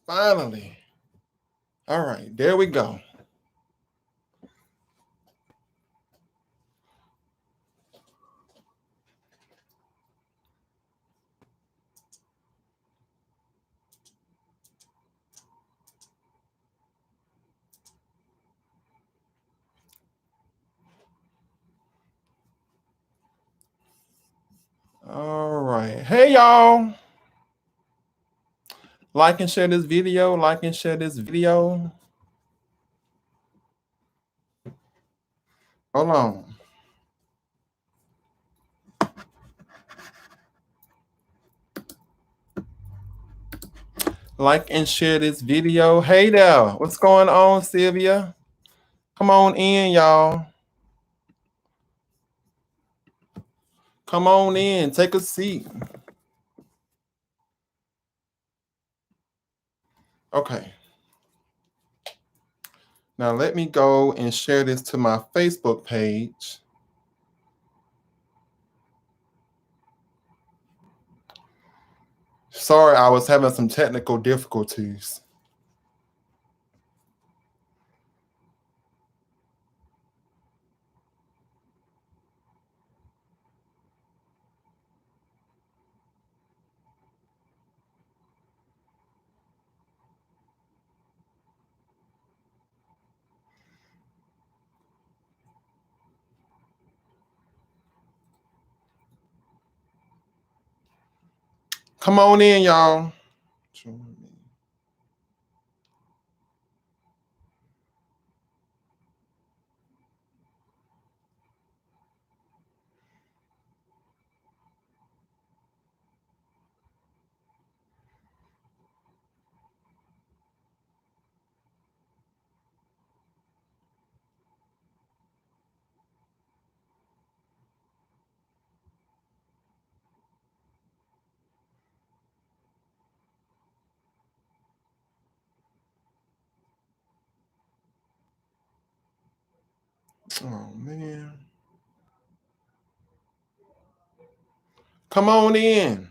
Finally. All right, there we go. All right. Hey, y'all. Like and share this video. Like and share this video. Hold on. Like and share this video. Hey there. What's going on, Sylvia? Come on in, y'all. Come on in. Take a seat. Okay. Now let me go and share this to my Facebook page. Sorry, I was having some technical difficulties. Come on in, y'all. Oh, man. Come on in.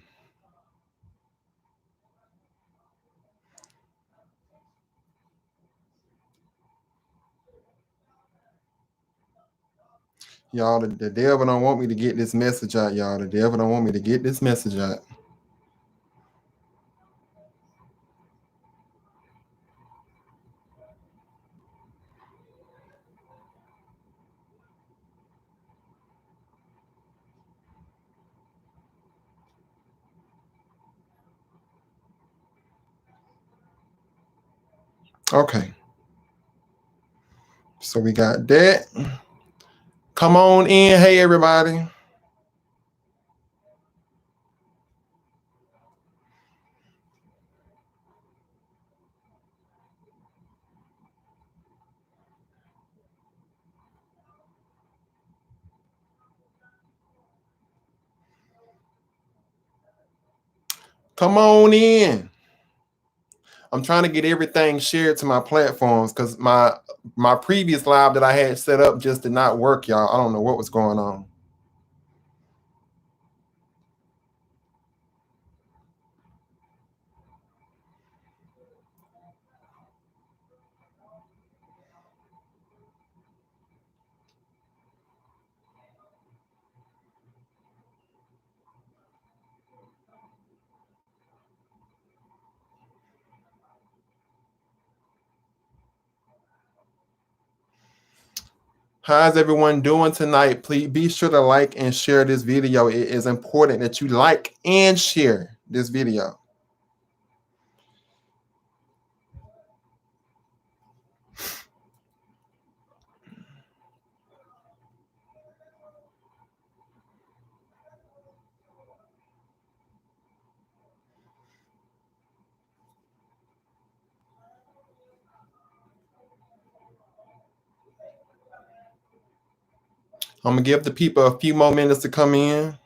Y'all, the devil don't want me to get this message out, y'all. The devil don't want me to get this message out. Okay. So we got that. Come on in. Hey, everybody. Come on in. I'm trying to get everything shared to my platforms because my previous live that I had set up just did not work, y'all. I don't know what was going on. How's everyone doing tonight? Please be sure to like and share this video. It is important that you like and share this video. I'm gonna give the people a few more minutes to come in.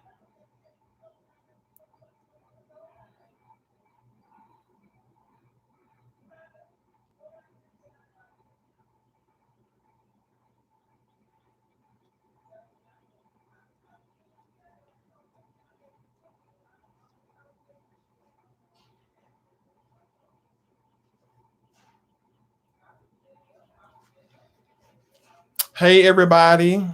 Hey, everybody.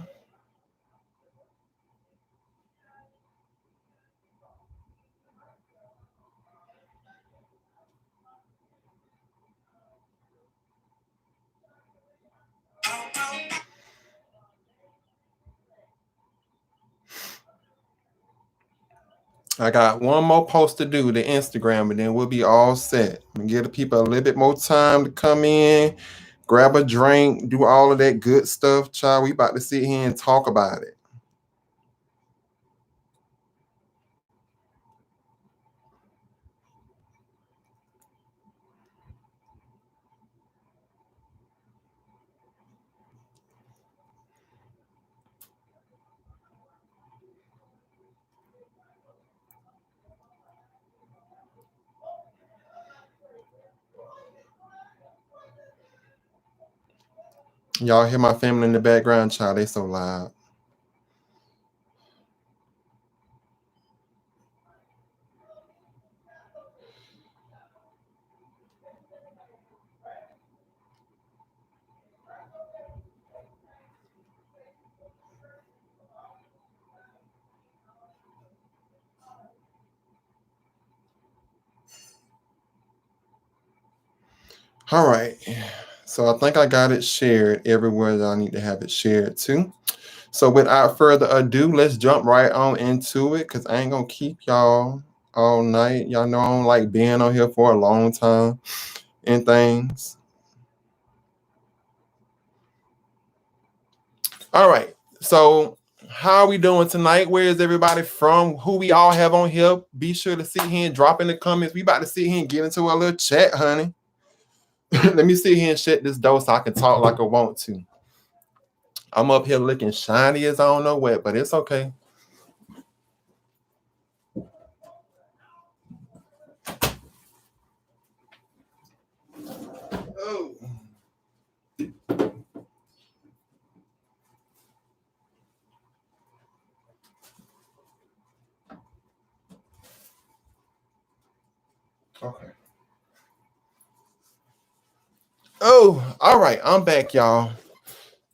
I got one more post to do to Instagram, and then we'll be all set. And give the people a little bit more time to come in, grab a drink, do all of that good stuff, child. We about to sit here and talk about it. Y'all hear my family in the background, child. They so loud. All right. So I think I got it shared everywhere that I need to have it shared to. So without further ado, let's jump right on into it because I ain't gonna keep y'all all night. Y'all know I don't like being on here for a long time and things. All right. So how are we doing tonight? Where is everybody from? Who we all have on here? Be sure to sit here and drop in the comments. We about to sit here and get into a little chat, honey. Let me sit here and shut this door so I can talk like I want to. I'm up here looking shiny as I don't know what, but it's okay. Oh, okay. Oh, all right. I'm back, y'all.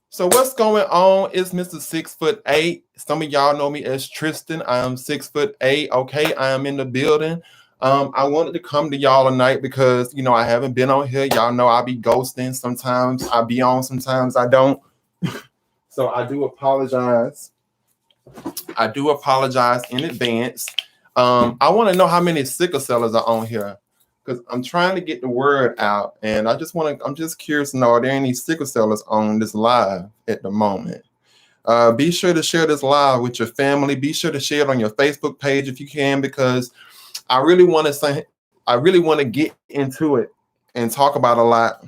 So what's going on? It's Mr. 6'8". Some of y'all know me as Tristan. I am 6'8". Okay, I am in the building. I wanted to come to y'all tonight because I haven't been on here. Y'all know I be ghosting. Sometimes I be on, sometimes I don't. So I do apologize. I do apologize in advance. I want to know how many sickle sellers are on here because I'm trying to get the word out, and I'm just curious to know, are there any sickle sellers on this live at the moment? Be sure to share this live with your family. Be sure to share it on your Facebook page if you can, because I really want to say, I really want to get into it and talk about a lot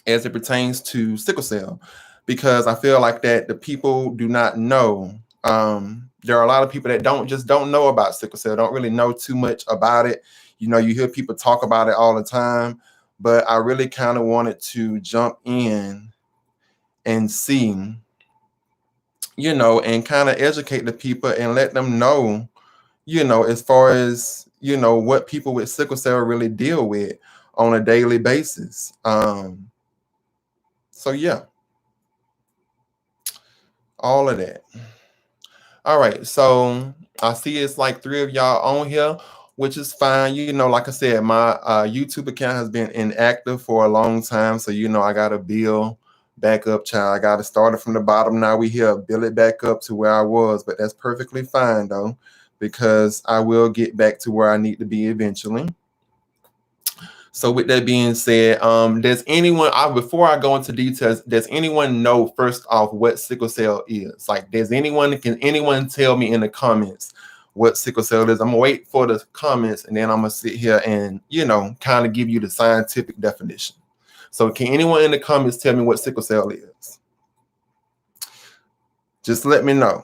as it pertains to sickle cell, because I feel like that the people do not know. There are a lot of people that don't know about sickle cell, don't really know too much about it. You hear people talk about it all the time, but I really kind of wanted to jump in and see, and kind of educate the people and let them know, as far as, what people with sickle cell really deal with on a daily basis. So yeah, all of that. All right, so I see it's like three of y'all on here, which is fine. Like I said, my YouTube account has been inactive for a long time, so I got to build back up, child. I got to start it from the bottom. Now we here, build it back up to where I was, but that's perfectly fine though, because I will get back to where I need to be eventually. So with that being said, does anyone, before I go into details, does anyone know first off what sickle cell is? Like, can anyone tell me in the comments what sickle cell is? I'm gonna wait for the comments and then I'm gonna sit here and, kind of give you the scientific definition. So can anyone in the comments tell me what sickle cell is? Just let me know.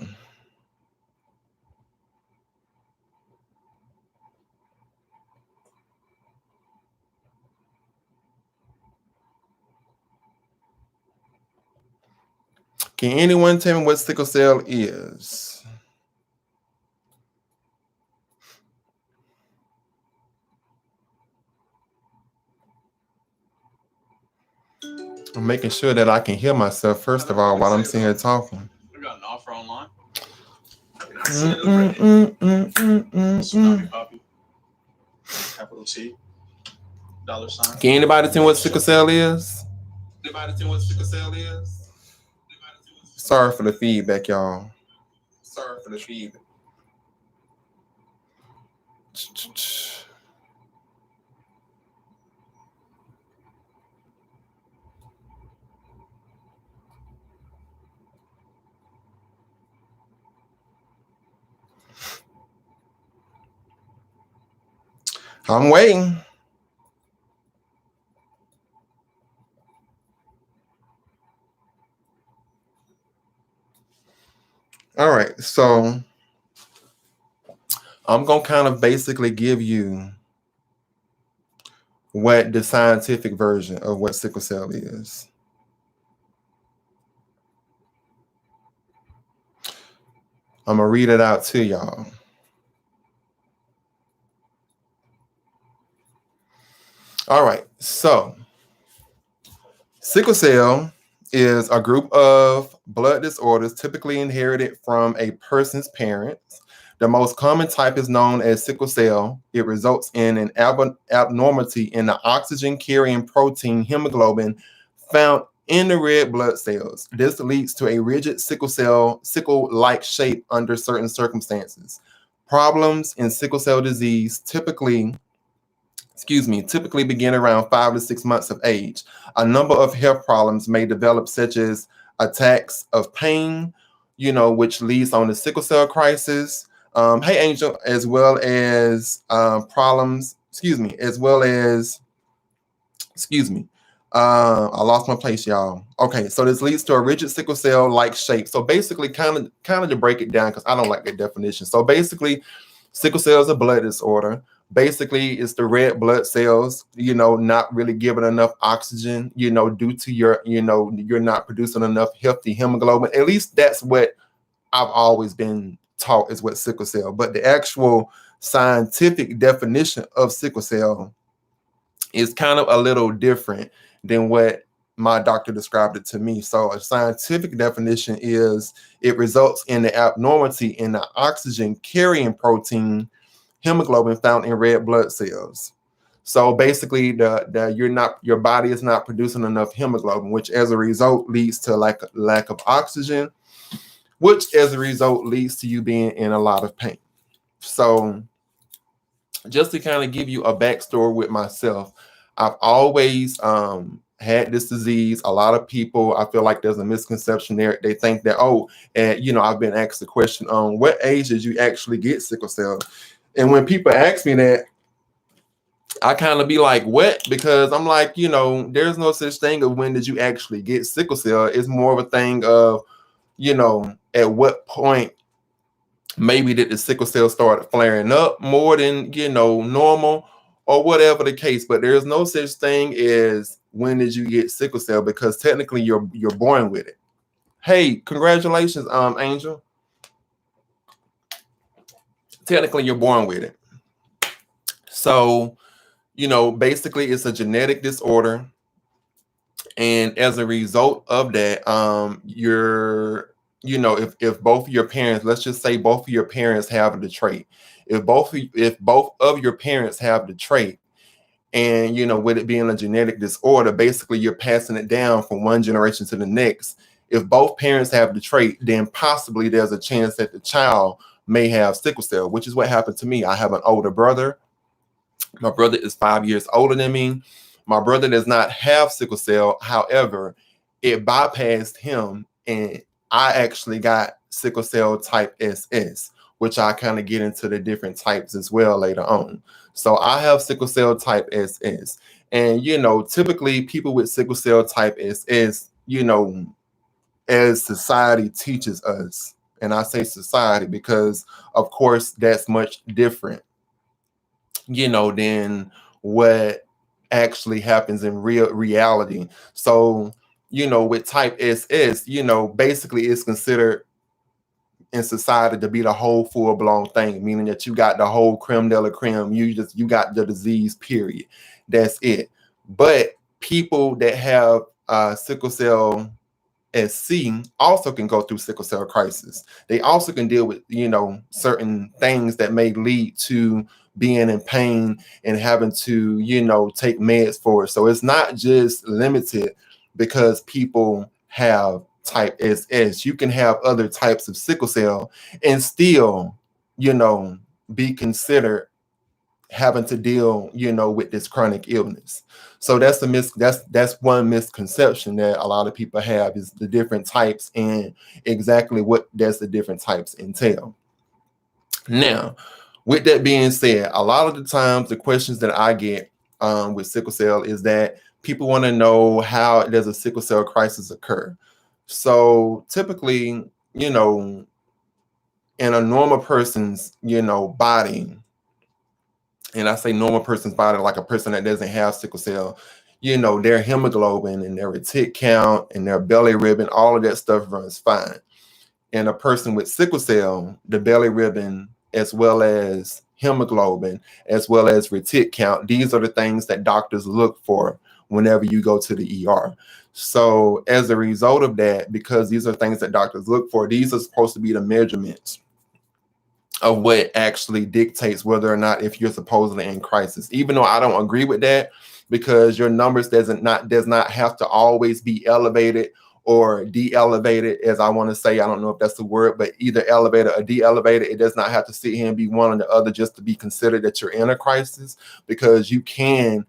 Can anyone tell me what sickle cell is? I'm making sure that I can hear myself first of all while I'm sitting here talking. We got an offer online. Mm, mm, mm, mm, mm, Tsunami mm. Poppy, capital T, $sign. Can anybody tell what sickle cell is? Anybody see what sickle cell is? Sorry for the feedback, y'all. Sorry for the feed. I'm waiting. All right, so I'm gonna kind of basically give you what the scientific version of what sickle cell is. I'm gonna read it out to y'all. All right, so sickle cell is a group of blood disorders typically inherited from a person's parents. The most common type is known as sickle cell. It results in an abnormality in the oxygen carrying protein hemoglobin found in the red blood cells. This leads to a rigid sickle-like shape under certain circumstances. Problems in sickle cell disease typically begin around 5 to 6 months of age. A number of health problems may develop, such as attacks of pain, which leads on to sickle cell crisis. Hey, Angel, as well as problems, as well as, excuse me, I lost my place, y'all. Okay, so this leads to a rigid sickle cell-like shape. So basically, kind of to break it down, because I don't like the definition. So basically, sickle cell is a blood disorder. Basically, it's the red blood cells, not really giving enough oxygen, due to you're not producing enough healthy hemoglobin. At least that's what I've always been taught is what sickle cell. But the actual scientific definition of sickle cell is kind of a little different than what my doctor described it to me. So a scientific definition is it results in the abnormality in the oxygen carrying protein hemoglobin found in red blood cells. So basically, your body is not producing enough hemoglobin, which as a result leads to lack of oxygen, which as a result leads to you being in a lot of pain. So just to kind of give you a backstory with myself, I've always had this disease. A lot of people, I feel like there's a misconception there. They think that, and I've been asked the question on what age did you actually get sickle cell? And when people ask me that, I kind of be like, what? Because I'm like, there's no such thing of when did you actually get sickle cell. It's more of a thing of, at what point maybe did the sickle cell started flaring up more than, normal or whatever the case. But there's no such thing as when did you get sickle cell, because technically you're born with it. Hey, congratulations, Angel. Technically you're born with it. So, basically it's a genetic disorder. And as a result of that, if both of your parents, let's just say both of your parents have the trait, if both of your parents have the trait, and with it being a genetic disorder, basically you're passing it down from one generation to the next. If both parents have the trait, then possibly there's a chance that the child may have sickle cell, which is what happened to me. I have an older brother. My brother is 5 years older than me. My brother does not have sickle cell. However, it bypassed him, and I actually got sickle cell type SS, which I kind of get into the different types as well later on. So I have sickle cell type SS. And, typically people with sickle cell type SS, as society teaches us, and I say society because, of course, that's much different, than what actually happens in real reality. So, with type SS, basically it's considered in society to be the whole full blown thing, meaning that you got the whole creme de la creme. You got the disease, period. That's it. But people that have sickle cell SC also can go through sickle cell crisis. They also can deal with, certain things that may lead to being in pain and having to, take meds for it. So it's not just limited because people have type SS. You can have other types of sickle cell and still, you know, be considered having to deal, with this chronic illness. So that's one misconception that a lot of people have, is the different types and exactly what does the different types entail. Now, with that being said, a lot of the times the questions that I get with sickle cell is that people want to know, how does a sickle cell crisis occur? So typically, in a normal person's, body, and I say normal person's body, like a person that doesn't have sickle cell, their hemoglobin and their retic count and their belly ribbon, all of that stuff runs fine. In a person with sickle cell, the belly ribbon, as well as hemoglobin, as well as retic count, these are the things that doctors look for whenever you go to the ER. So as a result of that, because these are things that doctors look for, these are supposed to be the measurements of what actually dictates whether or not if you're supposedly in crisis. Even though I don't agree with that, because your numbers does not have to always be elevated or de-elevated, as I want to say. I don't know if that's the word, but either elevated or de-elevated. It does not have to sit here and be one or the other just to be considered that you're in a crisis, because you can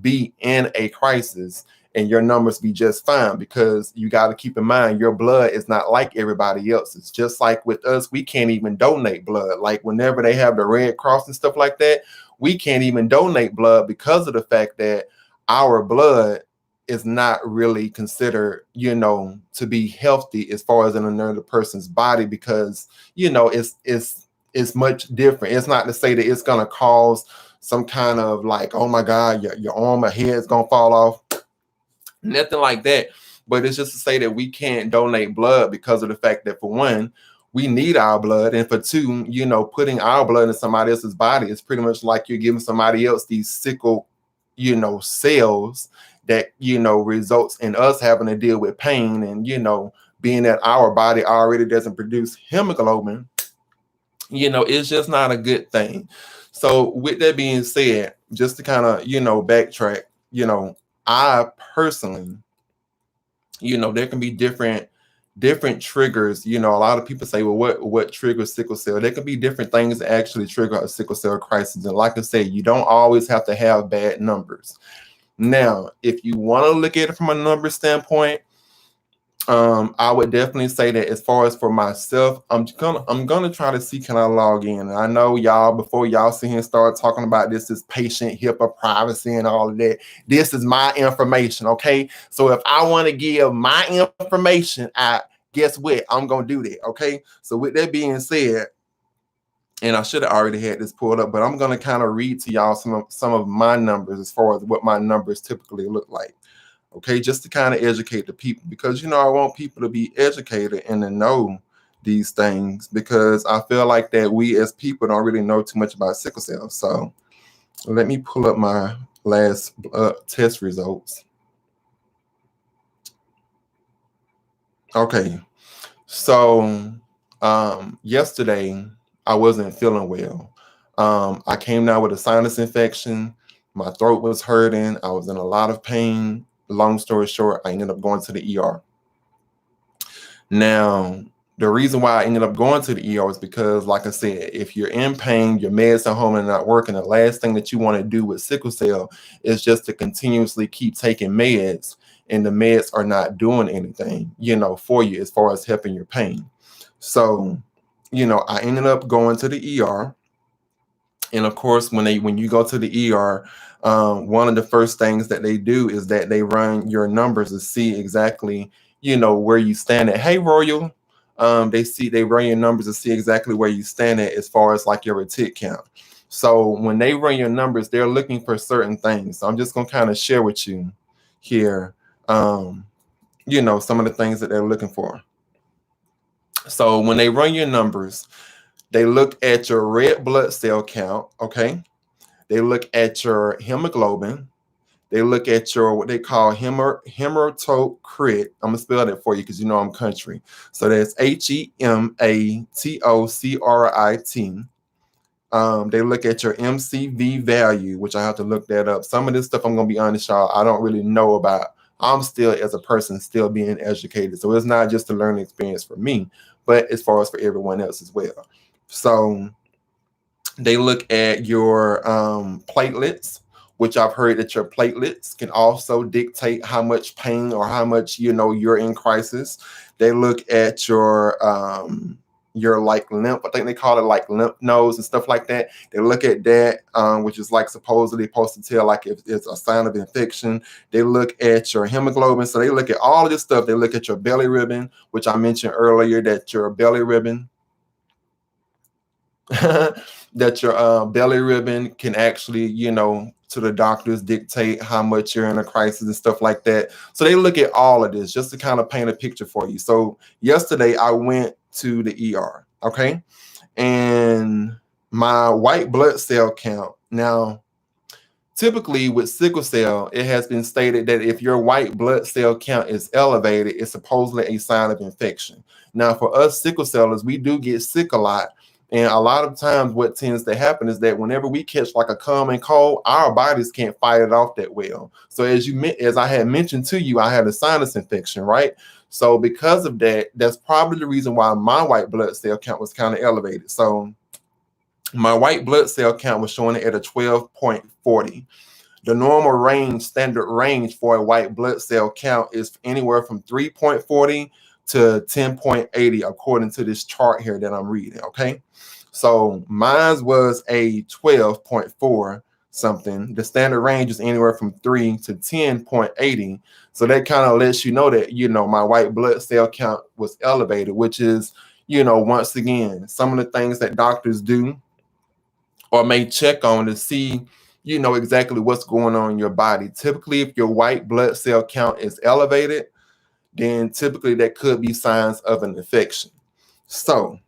be in a crisis and your numbers be just fine, because you got to keep in mind your blood is not like everybody else's. Just like with us, we can't even donate blood. Like whenever they have the Red Cross and stuff like that, we can't even donate blood because of the fact that our blood is not really considered, to be healthy as far as in another person's body, because, it's much different. It's not to say that it's going to cause some kind of like, oh my God, your arm or head is going to fall off. Nothing like that. But it's just to say that we can't donate blood because of the fact that, for one, we need our blood. And for two, putting our blood in somebody else's body is pretty much like you're giving somebody else these sickle, cells that, results in us having to deal with pain. And, being that our body already doesn't produce hemoglobin, it's just not a good thing. So with that being said, just to kind of, backtrack, I personally, there can be different triggers. A lot of people say, well, what triggers sickle cell? There can be different things that actually trigger a sickle cell crisis. And like I said, you don't always have to have bad numbers. Now, if you want to look at it from a number standpoint, I would definitely say that as far as for myself, I'm gonna try to see, can I log in. And I know y'all, before y'all sit here and start talking about this is patient HIPAA privacy and all of that, this is my information, okay? So if I want to give my information out, guess what? I'm gonna do that, okay? So with that being said, and I should have already had this pulled up, but I'm gonna kind of read to y'all some of my numbers as far as what my numbers typically look like. Okay, just to kind of educate the people, because I want people to be educated and to know these things, because I feel like that we as people don't really know too much about sickle cell. So let me pull up my last test results. Okay, so yesterday I wasn't feeling well. I came down with a sinus infection. My throat was hurting. I was in a lot of pain. Long story short, I ended up going to the ER. Now, the reason why I ended up going to the ER is because, like I said, if you're in pain, your meds at home and not working, the last thing that you want to do with sickle cell is just to continuously keep taking meds, and the meds are not doing anything, for you as far as helping your pain. So, I ended up going to the ER. And of course, when you go to the ER, one of the first things that they do is that they run your numbers to see exactly, where you stand at. Hey, Royal, they run your numbers to see exactly where you stand at as far as like your retic count. So when they run your numbers, they're looking for certain things. So I'm just gonna kind of share with you here, some of the things that they're looking for. So when they run your numbers, they look at your red blood cell count, okay? They look at your hemoglobin. They look at your what they call hematocrit. I'm gonna spell that for you because you know I'm country. So that's hematocrit. They look at your MCV value, which I have to look that up. Some of this stuff, I'm gonna be honest, y'all, I don't really know about. I'm still, as a person, still being educated. So it's not just a learning experience for me, but as far as for everyone else as well. So they look at your platelets, which I've heard that your platelets can also dictate how much pain or how much you're in crisis. They look at your like lymph, I think they call it like lymph nodes and stuff like that. They look at that, which is like supposedly supposed to tell like if it's a sign of infection. They look at your hemoglobin. So they look at all of this stuff. They look at your belly ribbon, which I mentioned earlier, that your belly ribbon that your belly ribbon can actually, to the doctors dictate how much you're in a crisis and stuff like that. So they look at all of this just to kind of paint a picture for you. So yesterday I went to the ER, okay? And my white blood cell count. Now, typically with sickle cell, it has been stated that if your white blood cell count is elevated, it's supposedly a sign of infection. Now, for us sickle cellers, we do get sick a lot. And a lot of times what tends to happen is that whenever we catch like a common cold, our bodies can't fight it off that well. So as I had mentioned to you, I had a sinus infection, right? So because of that, that's probably the reason why my white blood cell count was kind of elevated. So my white blood cell count was showing it at a 12.40. The normal range, standard range for a white blood cell count is anywhere from 3.40 to 10.80, according to this chart here that I'm reading, okay? So mine was a 12.4 something. The standard range is anywhere from 3 to 10.80. So that kind of lets you know that, my white blood cell count was elevated, which is, once again, some of the things that doctors do or may check on to see, exactly what's going on in your body. Typically, if your white blood cell count is elevated, then typically that could be signs of an infection. So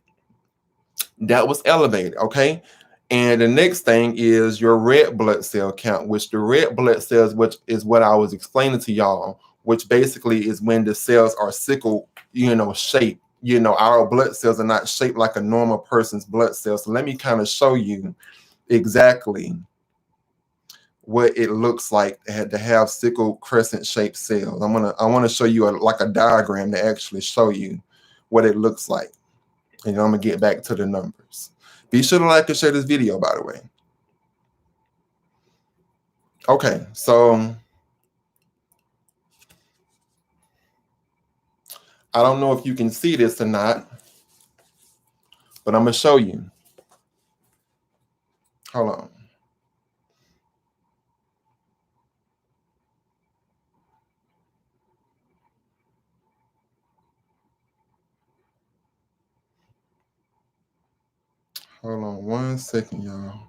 that was elevated, okay? And the next thing is your red blood cell count, which the red blood cells, which is what I was explaining to y'all, which basically is when the cells are sickle, shaped. Our blood cells are not shaped like a normal person's blood cells. So let me kind of show you exactly what it looks like to have sickle crescent shaped cells. I want to show you like a diagram to actually show you what it looks like. And I'm gonna get back to the numbers. Be sure to like and share this video, by the way. Okay, so I don't know if you can see this or not, but I'm gonna show you. Hold on. Hold on 1 second, y'all.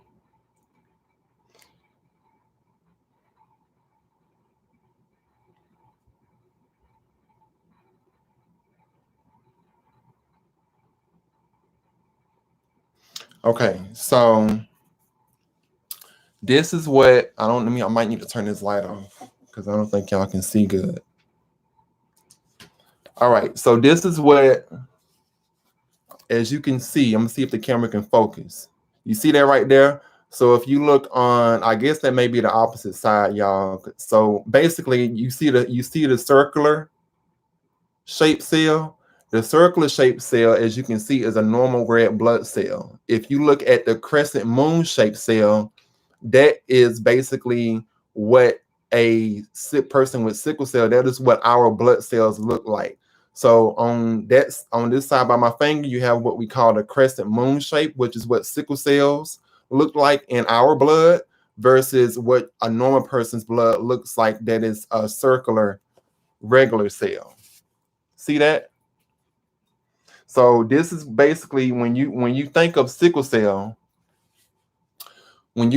Okay, so this is what I might need to turn this light off because I don't think y'all can see good. All right, so this is what, as you can see, I'm gonna see if the camera can focus. You see that right there? So if you look on, I guess that may be the opposite side, y'all. So basically, you see the circular shaped cell. The circular shaped cell, as you can see, is a normal red blood cell. If you look at the crescent moon shaped cell, that is basically what a sick person with sickle cell, that is what our blood cells look like. So on this side by my finger, you have what we call the crescent moon shape, which is what sickle cells look like in our blood versus what a normal person's blood looks like, that is a circular regular cell. See that? So this is basically when you think of sickle cell, and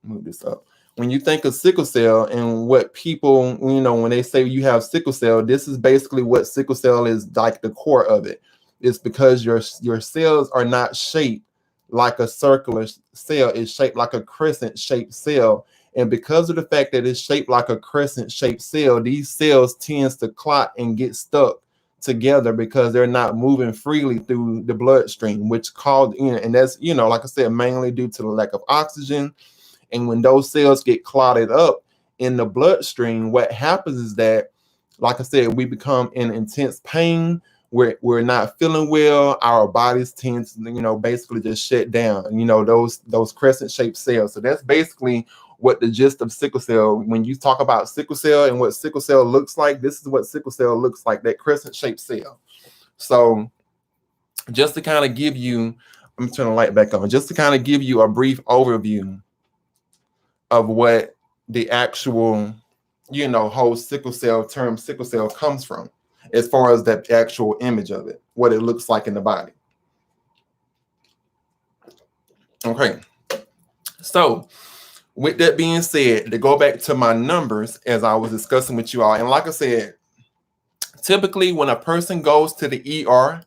move this up. When you think of sickle cell and what people, when they say you have sickle cell, this is basically what sickle cell is, like the core of it. It's because your cells are not shaped like a circular cell. It's shaped like a crescent shaped cell. And because of the fact that it's shaped like a crescent shaped cell, these cells tends to clot and get stuck together because they're not moving freely through the bloodstream, which called in, and that's, like I said, mainly due to the lack of oxygen. And when those cells get clotted up in the bloodstream, what happens is that, like I said, we become in intense pain. We're not feeling well. Our bodies tend to, basically just shut down, those crescent shaped cells. So that's basically what the gist of sickle cell. When you talk about sickle cell and what sickle cell looks like, this is what sickle cell looks like, that crescent shaped cell. So just to kind of give you, I'm turning the light back on, just to kind of give you a brief overview of what the actual, whole sickle cell term sickle cell comes from, as far as that actual image of it, what it looks like in the body. Okay. So with that being said, to go back to my numbers, as I was discussing with you all, and like I said, typically when a person goes to the ER,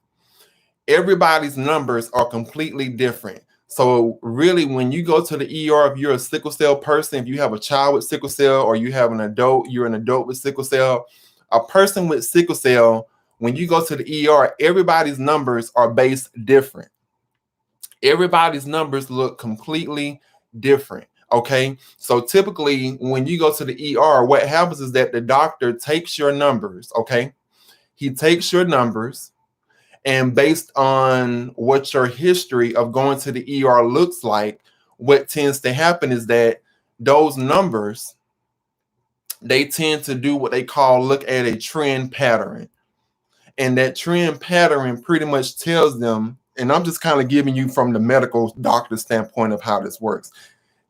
everybody's numbers are completely different. So really, when you go to the ER, if you're a sickle cell person, if you have a child with sickle cell, or you have you're an adult with sickle cell, a person with sickle cell, when you go to the ER, everybody's numbers are based different. Everybody's numbers look completely different. Okay. So typically when you go to the ER, what happens is that the doctor takes your numbers. Okay. He takes your numbers, and based on what your history of going to the ER looks like, what tends to happen is that those numbers, they tend to do what they call look at a trend pattern. And that trend pattern pretty much tells them, and I'm just kind of giving you from the medical doctor standpoint of how this works.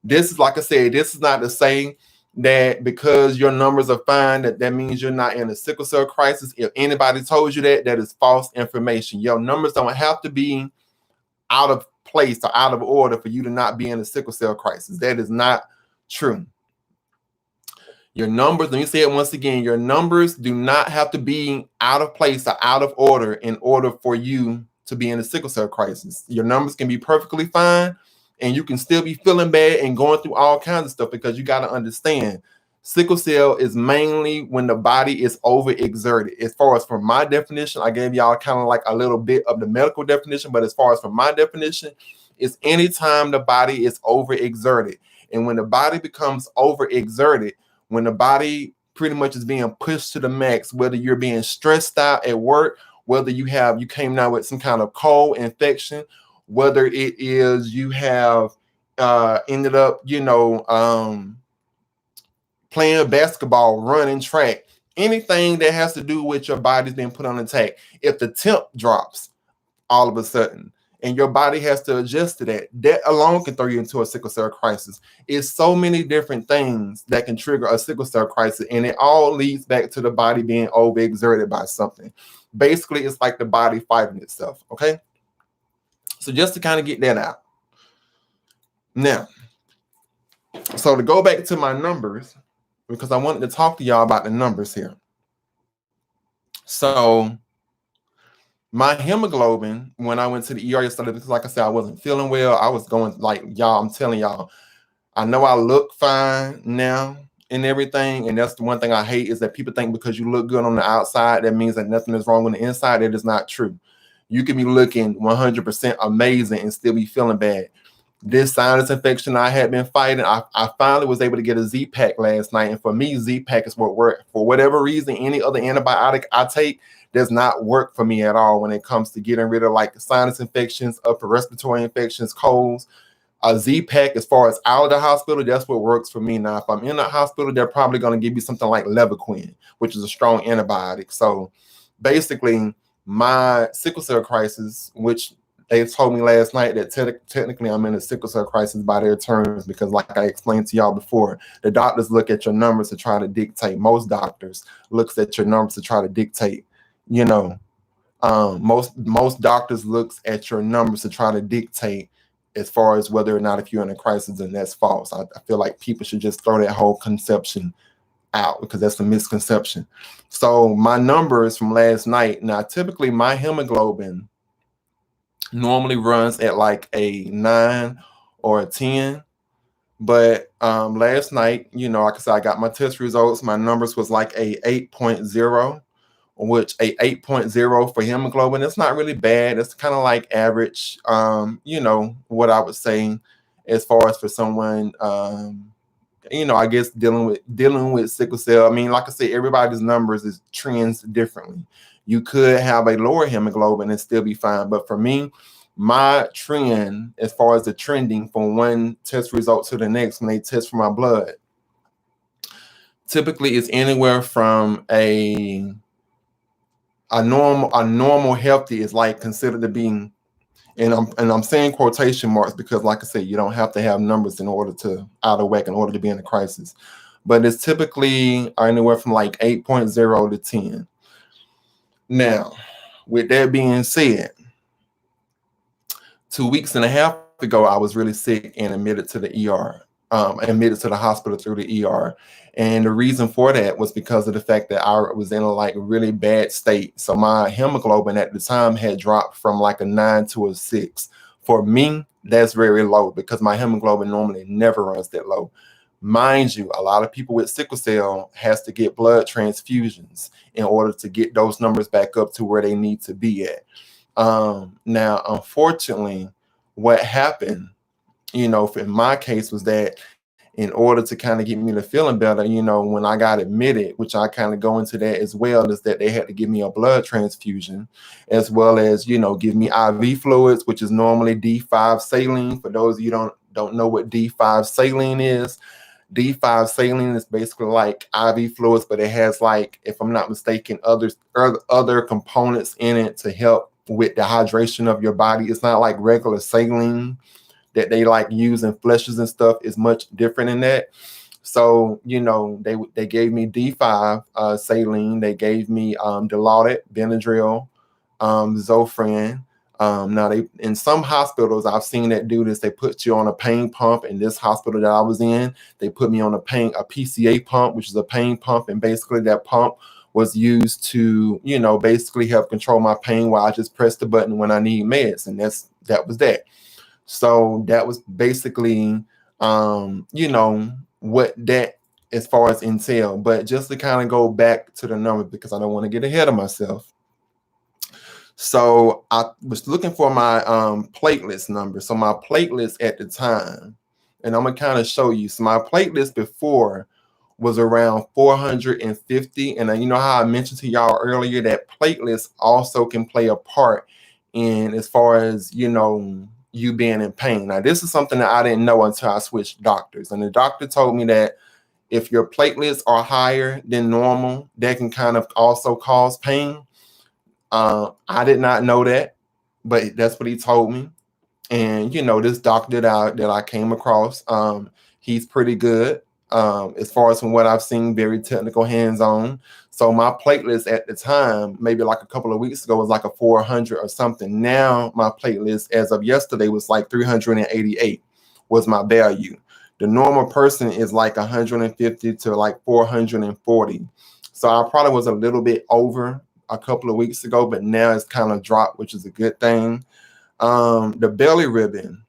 This is, like I said, this is not to say that because your numbers are fine, that means you're not in a sickle cell crisis. If anybody told you that, that is false information. Your numbers don't have to be out of place or out of order for you to not be in a sickle cell crisis. That is not true. Your numbers, let me say it once again, your numbers do not have to be out of place or out of order in order for you to be in a sickle cell crisis. Your numbers can be perfectly fine, and you can still be feeling bad and going through all kinds of stuff, because you got to understand, sickle cell is mainly when the body is overexerted. As far as from my definition, I gave y'all kind of like a little bit of the medical definition, but as far as from my definition, it's anytime the body is overexerted. And when the body becomes overexerted, when the body pretty much is being pushed to the max, whether you're being stressed out at work, whether you came down with some kind of cold infection, whether it is you have ended up, playing basketball, running track, anything that has to do with your body's being put on attack. If the temp drops all of a sudden, and your body has to adjust to that, that alone can throw you into a sickle cell crisis. It's so many different things that can trigger a sickle cell crisis, and it all leads back to the body being overexerted by something. Basically, it's like the body fighting itself, okay? So just to kind of get that out. Now, so to go back to my numbers, because I wanted to talk to y'all about the numbers here. So my hemoglobin, when I went to the ER yesterday, because like I said, I wasn't feeling well. I was going, like, y'all, I'm telling y'all, I know I look fine now and everything. And that's the one thing I hate, is that people think because you look good on the outside, that means that nothing is wrong on the inside. That is not true. You can be looking 100% amazing and still be feeling bad. This sinus infection I had been fighting, I finally was able to get a Z-Pack last night. And for me, Z-Pack is what worked. For whatever reason, any other antibiotic I take does not work for me at all when it comes to getting rid of like sinus infections, upper respiratory infections, colds. A Z-Pack, as far as out of the hospital, that's what works for me. Now, if I'm in the hospital, they're probably going to give you something like Levaquin, which is a strong antibiotic. So basically, my sickle cell crisis, which they told me last night that technically I'm in a sickle cell crisis by their terms, because like I explained to y'all before, the doctors look at your numbers to try to dictate. Most doctors looks at your numbers to try to dictate, most doctors looks at your numbers to try to dictate as far as whether or not if you're in a crisis, and that's false. I feel like people should just throw that whole conception out, because that's a misconception. So my numbers from last night, now typically my hemoglobin normally runs at like a 9 or a 10. But last night, like I said, I got my test results. My numbers was like a 8.0, which a 8.0 for hemoglobin, it's not really bad. It's kind of like average, what I would say as far as for someone, I guess dealing with sickle cell. I mean, like I said, everybody's numbers is trends differently. You could have a lower hemoglobin and still be fine, but for me, my trend as far as the trending from one test result to the next when they test for my blood, typically is anywhere from a normal healthy is like considered to be, and I'm saying quotation marks because like I said, you don't have to have numbers in order to out of whack in order to be in a crisis. But it's typically anywhere from like 8.0 to 10. Now, with that being said, 2 weeks and a half ago, I was really sick and admitted to the ER, admitted to the hospital through the ER. And the reason for that was because of the fact that I was in a like really bad state. So my hemoglobin at the time had dropped from like a 9 to a 6. For me, that's very low because my hemoglobin normally never runs that low. Mind you, a lot of people with sickle cell has to get blood transfusions in order to get those numbers back up to where they need to be at. Now, unfortunately, what happened, in my case was that in order to kind of get me to feeling better, when I got admitted, which I kind of go into that as well, is that they had to give me a blood transfusion as well as, give me IV fluids, which is normally D5 saline. For those of you don't know what D5 saline is, D5 saline is basically like IV fluids, but it has like, if I'm not mistaken, other components in it to help with the hydration of your body. It's not like regular saline that they like use in fleshes and stuff. Is much different in that. So they gave me D5 saline. They gave me Dilaudid, Benadryl, Zofran. Now they in some hospitals I've seen that do this. They put you on a pain pump. In this hospital that I was in, they put me on a PCA pump, which is a pain pump, and basically that pump was used to basically help control my pain while I just press the button when I need meds, and that was that. So that was basically what that as far as entail. But just to kind of go back to the numbers because I don't want to get ahead of myself. So I was looking for my platelets number. So my platelets at the time, and I'm gonna kind of show you. So my platelets before was around 450. And you know how I mentioned to y'all earlier that platelets also can play a part in as far as you being in pain. Now this is something that I didn't know until I switched doctors. And the doctor told me that if your platelets are higher than normal, that can kind of also cause pain. I did not know that, but that's what he told me. And this doctor that I came across, he's pretty good. As far as from what I've seen, very technical, hands-on. So my platelets at the time, maybe like a couple of weeks ago, was like a 400 or something. Now my platelets, as of yesterday, was like 388 was my value. The normal person is like 150 to like 440. So I probably was a little bit over a couple of weeks ago, but now it's kind of dropped, which is a good thing. The belly ribbon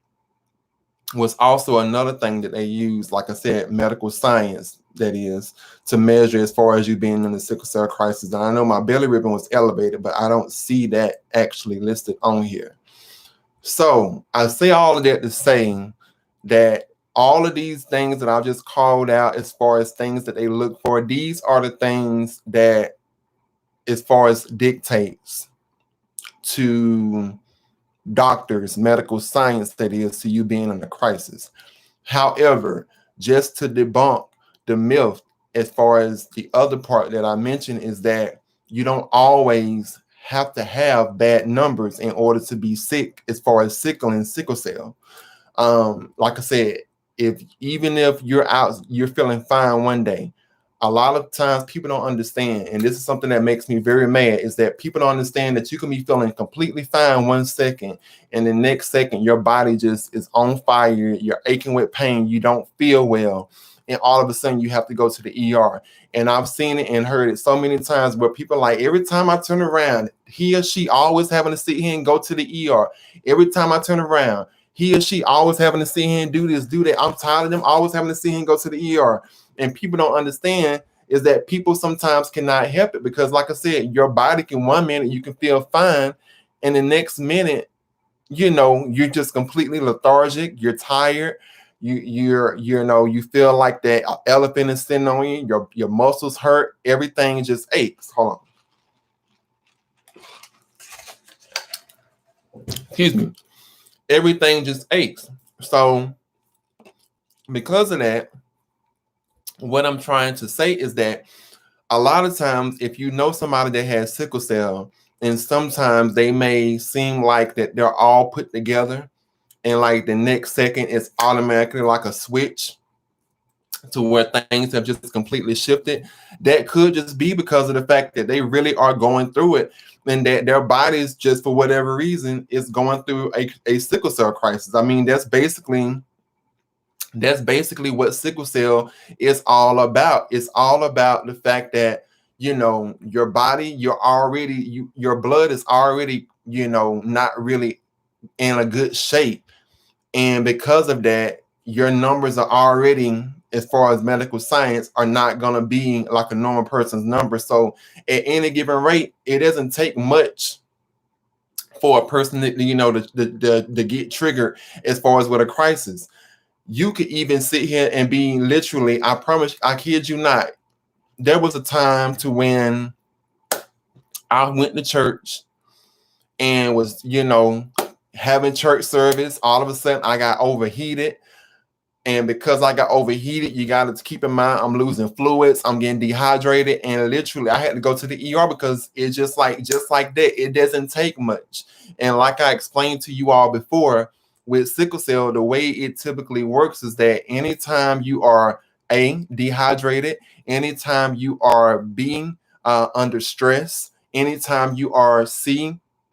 was also another thing that they use, like I said, medical science, that is, to measure as far as you being in the sickle cell crisis. And I know my belly ribbon was elevated, but I don't see that actually listed on here. So I say all of that to say that all of these things that I've just called out as far as things that they look for, these are the things that as far as dictates to doctors, medical science, that is, to you being in a crisis. However, just to debunk the myth, as far as the other part that I mentioned, is that you don't always have to have bad numbers in order to be sick, as far as sickle and sickle cell. Like I said, even if you're feeling fine one day, a lot of times people don't understand, and this is something that makes me very mad, is that people don't understand that you can be feeling completely fine 1 second, and the next second your body just is on fire, you're aching with pain, you don't feel well, and all of a sudden you have to go to the ER. And I've seen it and heard it so many times where people like, every time I turn around, he or she always having to sit here and go to the ER. Every time I turn around, he or she always having to sit here and do this, do that. I'm tired of them always having to sit here and go to the ER. And people don't understand is that people sometimes cannot help it because, like I said, your body can 1 minute you can feel fine, and the next minute, you're just completely lethargic. You're tired. You feel like that elephant is sitting on you. Your muscles hurt. Everything just aches. Hold on. Excuse me. Everything just aches. So because of that, what I'm trying to say is that a lot of times, if you know somebody that has sickle cell, and sometimes they may seem like that they're all put together, and like the next second it's automatically like a switch to where things have just completely shifted. That could just be because of the fact that they really are going through it, and that their bodies, just for whatever reason, is going through a sickle cell crisis. I mean, that's basically what sickle cell is all about. It's all about the fact that your body, your blood is already not really in a good shape, and because of that, your numbers are already, as far as medical science, are not going to be like a normal person's number. So at any given rate, it doesn't take much for a person to get triggered as far as with a crisis. You could even sit here and be literally, I promise, I kid you not, there was a time to when I went to church and was, having church service. All of a sudden I got overheated. And because I got overheated, you got to keep in mind, I'm losing fluids, I'm getting dehydrated, and literally I had to go to the ER because it's just like that. It doesn't take much. And like I explained to you all before, with sickle cell, the way it typically works is that anytime you are dehydrated, anytime you are being under stress, anytime you are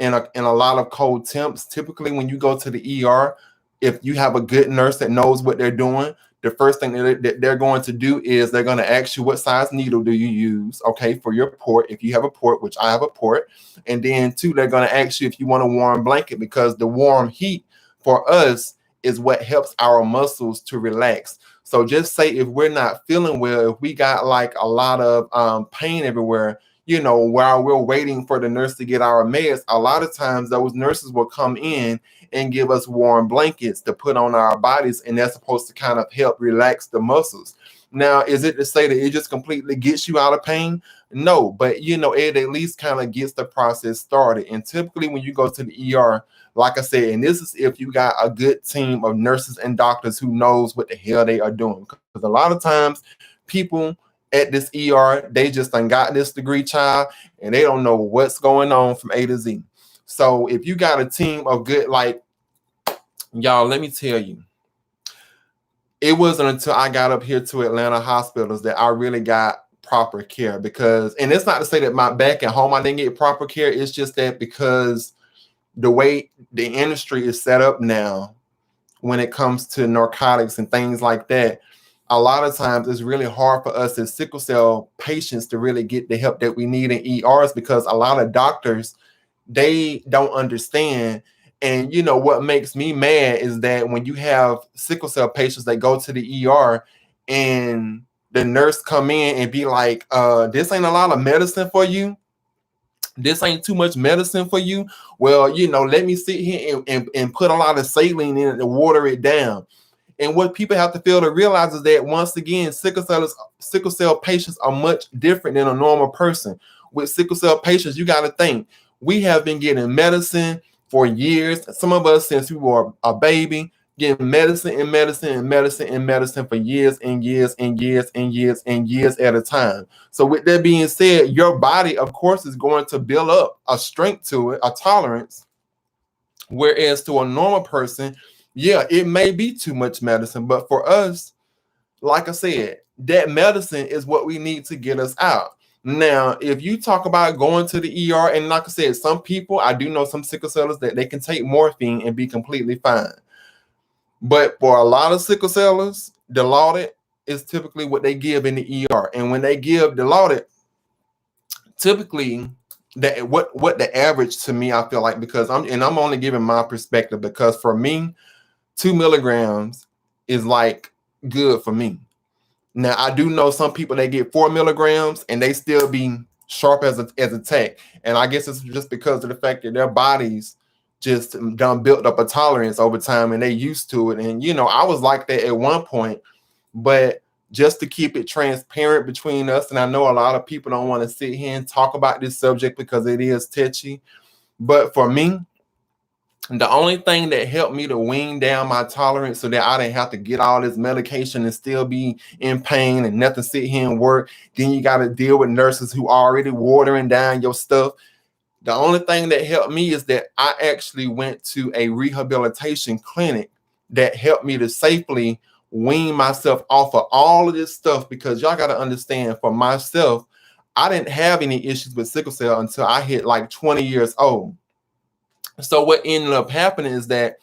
in a lot of cold temps, typically when you go to the ER, if you have a good nurse that knows what they're doing, the first thing that they're going to do is they're going to ask you what size needle do you use, okay, for your port, if you have a port, which I have a port. And then two, they're going to ask you if you want a warm blanket, because the warm heat for us is what helps our muscles to relax. So just say if we're not feeling well, if we got like a lot of pain everywhere, while we're waiting for the nurse to get our meds, a lot of times those nurses will come in and give us warm blankets to put on our bodies, and that's supposed to kind of help relax the muscles. Now, is it to say that it just completely gets you out of pain? No, but it at least kind of gets the process started. And typically when you go to the ER, like I said, and this is if you got a good team of nurses and doctors who knows what the hell they are doing. Because a lot of times people at this ER, they just done got this degree, child, and they don't know what's going on from A to Z. So if you got a team of good, like, y'all, let me tell you, it wasn't until I got up here to Atlanta hospitals that I really got proper care. Because, and it's not to say that my back at home I didn't get proper care. It's just that because the way the industry is set up now, when it comes to narcotics and things like that, a lot of times it's really hard for us as sickle cell patients to really get the help that we need in ERs, because a lot of doctors, they don't understand. And what makes me mad is that when you have sickle cell patients that go to the ER and the nurse come in and be like, this ain't a lot of medicine for you. This ain't too much medicine for you. Well, let me sit here and put a lot of saline in it to water it down. And what people have to fail to realize is that, once again, sickle cell patients are much different than a normal person. With sickle cell patients, you got to think, we have been getting medicine for years. Some of us since we were a baby, getting medicine and medicine and medicine and medicine for years and years and years and years and years at a time. So with that being said, your body, of course, is going to build up a strength to it, a tolerance. Whereas to a normal person, yeah, it may be too much medicine, but for us, like I said, that medicine is what we need to get us out. Now, if you talk about going to the ER, and like I said, some people, I do know some sickle cellers that they can take morphine and be completely fine. But for a lot of sickle cellers, Dilaudid is typically what they give in the ER. And when they give Dilaudid, typically that what the average to me, I feel like, because I'm only giving my perspective, because for me, 2 milligrams is like good for me. Now I do know some people, they get 4 milligrams and they still be sharp as a tech. And I guess it's just because of the fact that their bodies just done built up a tolerance over time and they used to it. And I was like that at one point, but just to keep it transparent between us, and I know a lot of people don't want to sit here and talk about this subject because it is touchy, but for me, the only thing that helped me to wean down my tolerance so that I didn't have to get all this medication and still be in pain and nothing sit here and work. Then you got to deal with nurses who are already watering down your stuff. The only thing that helped me is that I actually went to a rehabilitation clinic that helped me to safely wean myself off of all of this stuff, because y'all got to understand, for myself, I didn't have any issues with sickle cell until I hit like 20 years old. So what ended up happening is that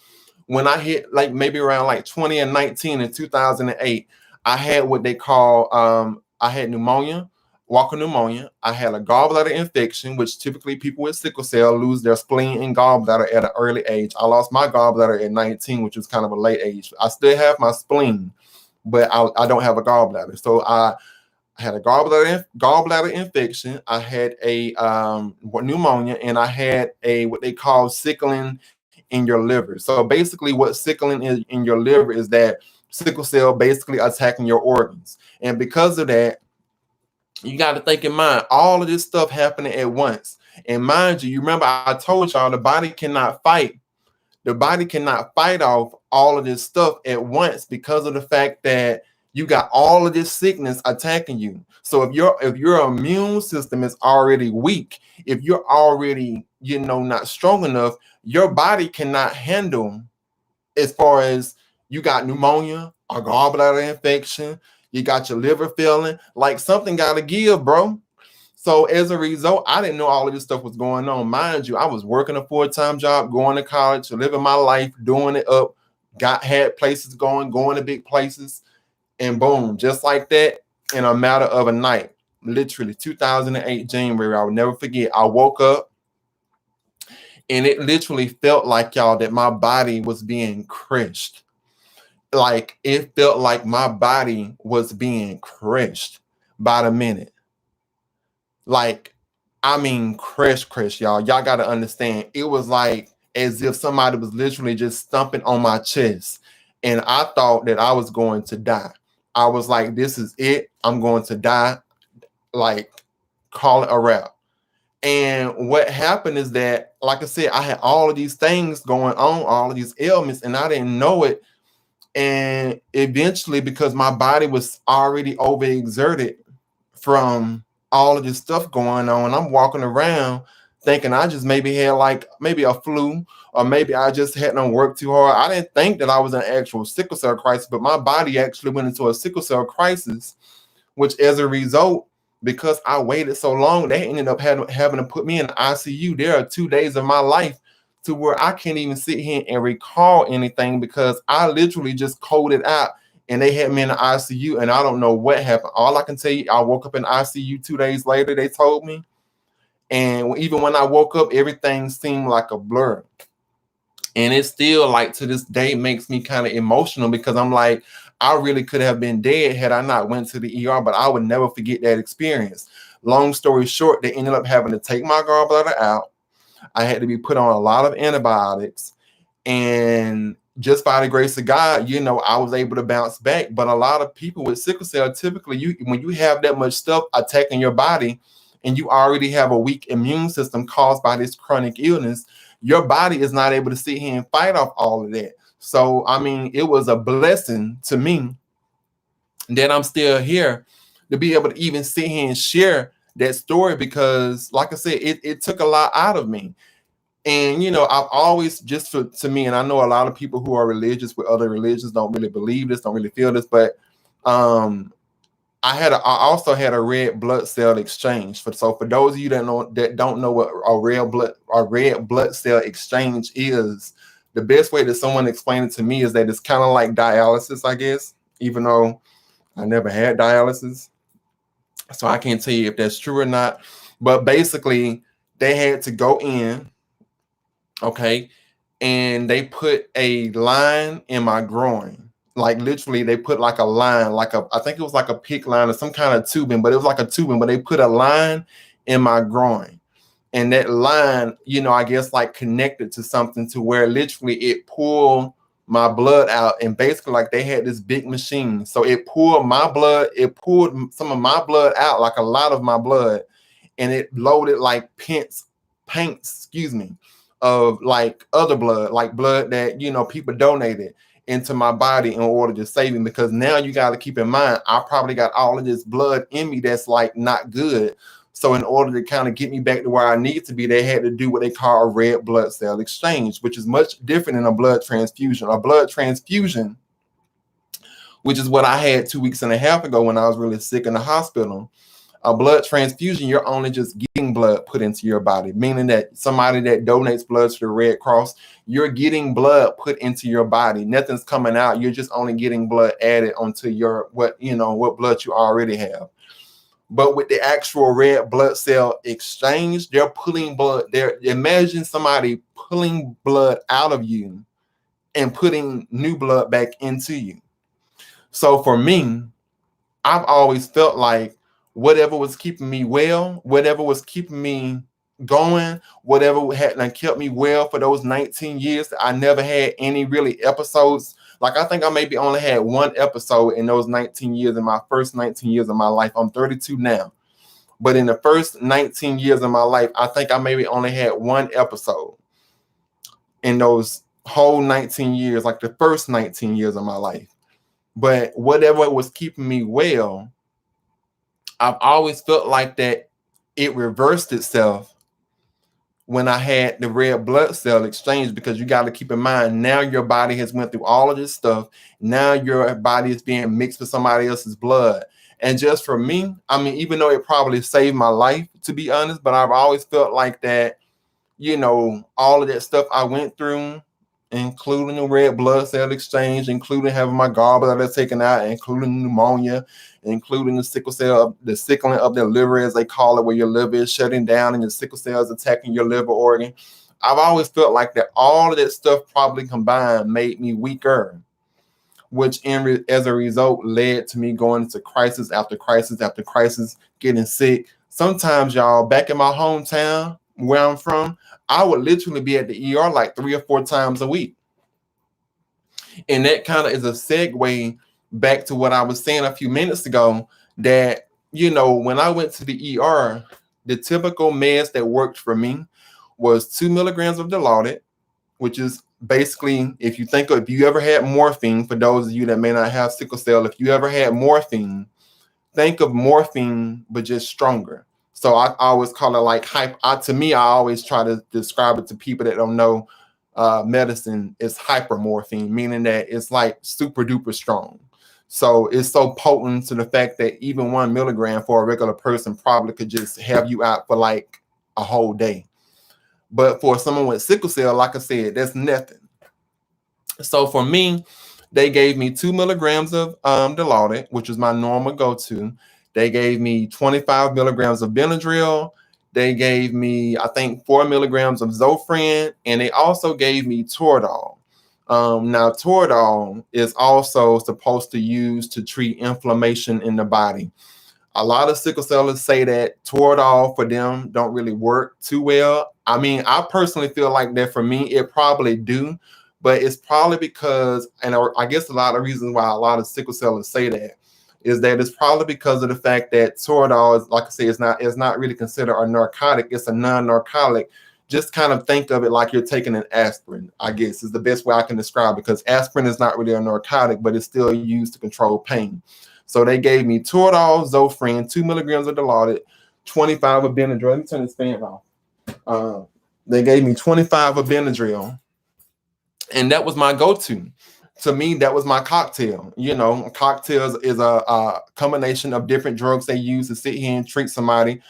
when I hit like maybe around like 20 and 19 in 2008, I had what they call I had pneumonia, walker pneumonia. I had a gallbladder infection, which typically people with sickle cell lose their spleen and gallbladder at an early age. I lost my gallbladder at 19, which was kind of a late age. I still have my spleen, but I don't have a gallbladder. So I had a gallbladder infection. I had a pneumonia, and I had a what they call sickling in your liver. So basically, what sickling is in your liver is that sickle cell basically attacking your organs, and because of that, you got to think in mind all of this stuff happening at once. And mind you, remember I told y'all the body cannot fight. The body cannot fight off all of this stuff at once because of the fact that you got all of this sickness attacking you. So if your immune system is already weak, if you're already not strong enough, your body cannot handle, as far as you got pneumonia, a gallbladder infection, you got your liver failing, like something got to give, bro. So as a result, I didn't know all of this stuff was going on. Mind you, I was working a full-time job, going to college, living my life, doing it up, had places going to big places, and boom, just like that, in a matter of a night, literally 2008 January, I will never forget. I woke up and it literally felt like, y'all, that my body was being crushed. Like it felt like my body was being crushed by the minute. Like, I mean, crash, y'all. Y'all got to understand. It was like as if somebody was literally just stumping on my chest. And I thought that I was going to die. I was like, this is it. I'm going to die. Like, call it a wrap. And what happened is that, like I said, I had all of these things going on, all of these ailments, and I didn't know it. And eventually, because my body was already overexerted from all of this stuff going on, I'm walking around thinking I just maybe had like maybe a flu, or maybe I just hadn't worked too hard. I didn't think that I was in an actual sickle cell crisis, but my body actually went into a sickle cell crisis, which as a result, because I waited so long, they ended up having to put me in the ICU. There are 2 days of my life to where I can't even sit here and recall anything, because I literally just coded out and they had me in the ICU and I don't know what happened. All I can tell you, I woke up in the ICU 2 days later, they told me. And even when I woke up, everything seemed like a blur. And it still, like, to this day makes me kind of emotional, because I'm like, I really could have been dead had I not went to the ER, but I would never forget that experience. Long story short, they ended up having to take my gallbladder out. I had to be put on a lot of antibiotics. And just by the grace of God, I was able to bounce back. But a lot of people with sickle cell, typically, when you have that much stuff attacking your body and you already have a weak immune system caused by this chronic illness, your body is not able to sit here and fight off all of that. So, I mean, it was a blessing to me that I'm still here to be able to even sit here and share that story, because, like I said, it took a lot out of me. And I've always, to me, and I know a lot of people who are religious with other religions don't really believe this, don't really feel this, but I also had a red blood cell exchange. For those of you that don't know what a red blood cell exchange is, the best way that someone explained it to me is that it's kind of like dialysis, I guess, even though I never had dialysis, so I can't tell you if that's true or not. But basically, they had to go in, okay, and they put a line in my groin. Like literally, they put like a line, I think it was like a PICC line or some kind of tubing, but it was like a tubing, but they put a line in my groin. And that line, I guess like connected to something to where literally it pulled my blood out. And basically like they had this big machine. So it pulled some of my blood out, like a lot of my blood, and it loaded like paints, of like other blood, like blood that, people donated into my body in order to save me. Because now you got to keep in mind, I probably got all of this blood in me that's like not good. So in order to kind of get me back to where I need to be, they had to do what they call a red blood cell exchange, which is much different than a blood transfusion. A blood transfusion, which is what I had 2 weeks and a half ago when I was really sick in the hospital. A blood transfusion, you're only just getting blood put into your body, meaning that somebody that donates blood to the Red Cross, you're getting blood put into your body. Nothing's coming out. You're just only getting blood added onto what blood you already have. But with the actual red blood cell exchange, they're pulling blood. Imagine somebody pulling blood out of you and putting new blood back into you. So for me, I've always felt like whatever was keeping me well, whatever was keeping me going, whatever had kept me well for those 19 years, I never had any really episodes. Like I think I maybe only had one episode in those 19 years, in my first 19 years of my life. I'm 32 now. But in the first 19 years of my life, I think I maybe only had one episode in those whole 19 years, like the first 19 years of my life. But whatever was keeping me well, I've always felt like that it reversed itself when I had the red blood cell exchange, because you got to keep in mind, now your body has went through all of this stuff. Now your body is being mixed with somebody else's blood. And just for me, I mean, even though it probably saved my life, to be honest, but I've always felt like that, all of that stuff I went through, including the red blood cell exchange, including having my gallbladder taken out, including pneumonia, including the sickling of the liver, as they call it, where your liver is shutting down and your sickle cells attacking your liver organ. I've always felt like that all of that stuff probably combined made me weaker, which as a result led to me going into crisis after crisis after crisis, getting sick. Sometimes, y'all, back in my hometown where I'm from, I would literally be at the ER like 3 or 4 times a week. And that kind of is a segue back to what I was saying a few minutes ago, that, when I went to the ER, the typical meds that worked for me was 2 milligrams of Dilaudid, which is basically, if you ever had morphine, for those of you that may not have sickle cell, if you ever had morphine, think of morphine, but just stronger. So I always call it like to me, I always try to describe it to people that don't know medicine. It's hypermorphine, meaning that it's like super duper strong. So it's so potent to the fact that even 1 milligram for a regular person probably could just have you out for like a whole day. But for someone with sickle cell, like I said, that's nothing. So for me, they gave me 2 milligrams of Dilaudid, which is my normal go-to. They gave me 25 milligrams of Benadryl. They gave me, I think, 4 milligrams of Zofran, and they also gave me Toradol. Now, Toradol is also supposed to use to treat inflammation in the body. A lot of sickle cellers say that Toradol for them don't really work too well. I mean, I personally feel like that for me, it probably do, but it's probably because, and I guess a lot of reasons why a lot of sickle cellers say that is that it's probably because of the fact that Toradol is, like I say, it's not really considered a narcotic. It's a non-narcotic. Just kind of think of it like you're taking an aspirin, I guess is the best way I can describe it, because aspirin is not really a narcotic, but it's still used to control pain. So they gave me Toradol, Zofran, 2 milligrams of Dilaudid, 25 of Benadryl. Let me turn this fan off. They gave me 25 of Benadryl, and that was my go-to. To me, that was my cocktail. Cocktails is a combination of different drugs they use to sit here and treat somebody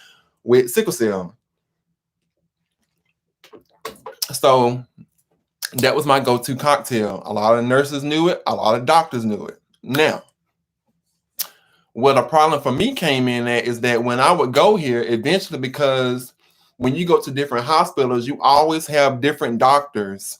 with sickle cell. So that was my go-to cocktail. A lot of nurses knew it. A lot of doctors knew it. Now, what a problem for me came in at is that when I would go here, eventually, because when you go to different hospitals, you always have different doctors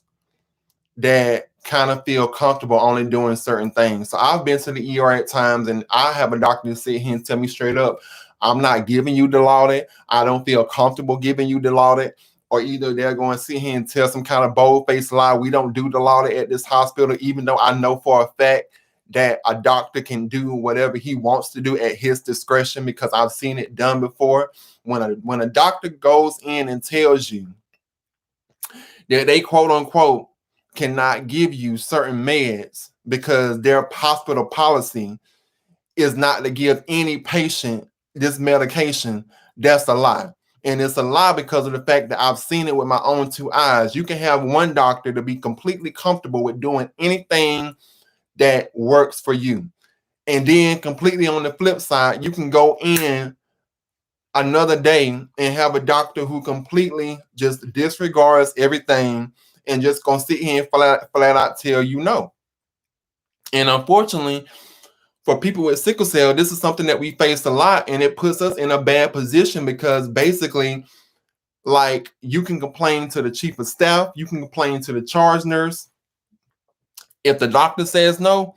that kind of feel comfortable only doing certain things. So I've been to the ER at times, and I have a doctor sit here and tell me straight up, I'm not giving you Dilaudid. I don't feel comfortable giving you Dilaudid. Or either they're going to sit here and tell some kind of bold-faced lie, we don't do Dilaudid at this hospital, even though I know for a fact that a doctor can do whatever he wants to do at his discretion, because I've seen it done before. When a doctor goes in and tells you that they quote unquote cannot give you certain meds because their hospital policy is not to give any patient this medication, that's a lie. And it's a lie because of the fact that I've seen it with my own two eyes. You can have one doctor to be completely comfortable with doing anything that works for you. And then completely on the flip side, you can go in another day and have a doctor who completely just disregards everything and just gonna sit here and flat out tell you no. And unfortunately, for people with sickle cell, this is something that we face a lot, and it puts us in a bad position because basically, like, you can complain to the chief of staff, you can complain to the charge nurse. If the doctor says no,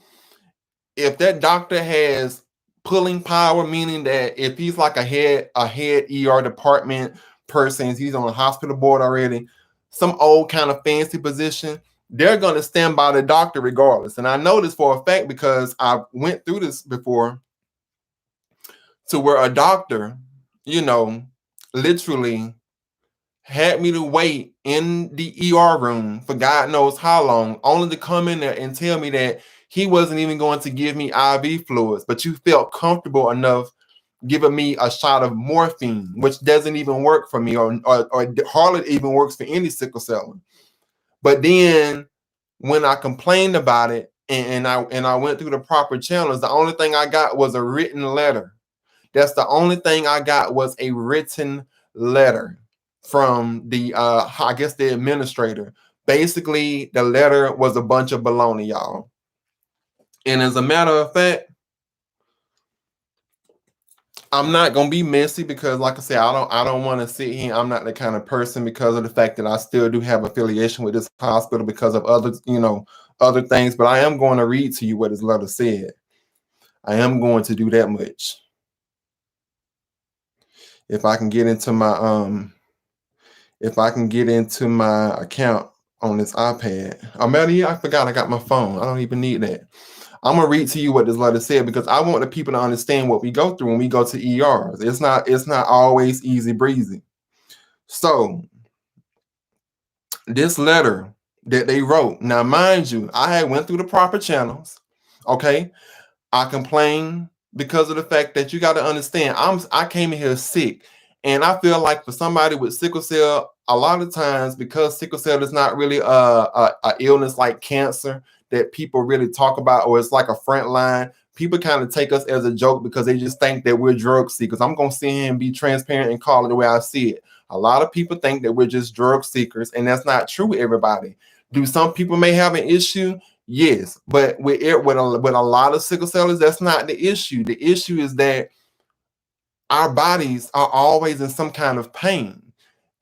if that doctor has pulling power, meaning that if he's like a head ER department person, he's on a hospital board already, some old kind of fancy position, they're going to stand by the doctor regardless. And I know this for a fact because I went through this before, to where a doctor, literally had me to wait in the ER room for God knows how long, only to come in there and tell me that he wasn't even going to give me IV fluids, but you felt comfortable enough giving me a shot of morphine, which doesn't even work for me, or hardly even works for any sickle cell. But then when I complained about it and I went through the proper channels, the only thing I got was a written letter. That's the only thing I got was a written letter from the I guess the administrator. Basically, the letter was a bunch of baloney, y'all. And as a matter of fact, I'm not gonna be messy because, like I said, I don't want to sit here. I'm not the kind of person, because of the fact that I still do have affiliation with this hospital because of other things. But I am going to read to you what his letter said. I am going to do that much. If I can get into my account on this iPad. I forgot I got my phone. I don't even need that. I'm gonna read to you what this letter said because I want the people to understand what we go through when we go to ERs. It's not always easy breezy. So this letter that they wrote, now mind you, I had went through the proper channels. Okay. I complained because of the fact that you got to understand, I came in here sick. And I feel like for somebody with sickle cell, a lot of times, because sickle cell is not really a illness like cancer that people really talk about, or it's like a front line, people kind of take us as a joke because they just think that we're drug seekers. I'm going to sit here and be transparent and call it the way I see it. A lot of people think that we're just drug seekers, and that's not true, everybody. Do some people may have an issue? Yes, but with a lot of sickle cellers, that's not the issue. The issue is that our bodies are always in some kind of pain.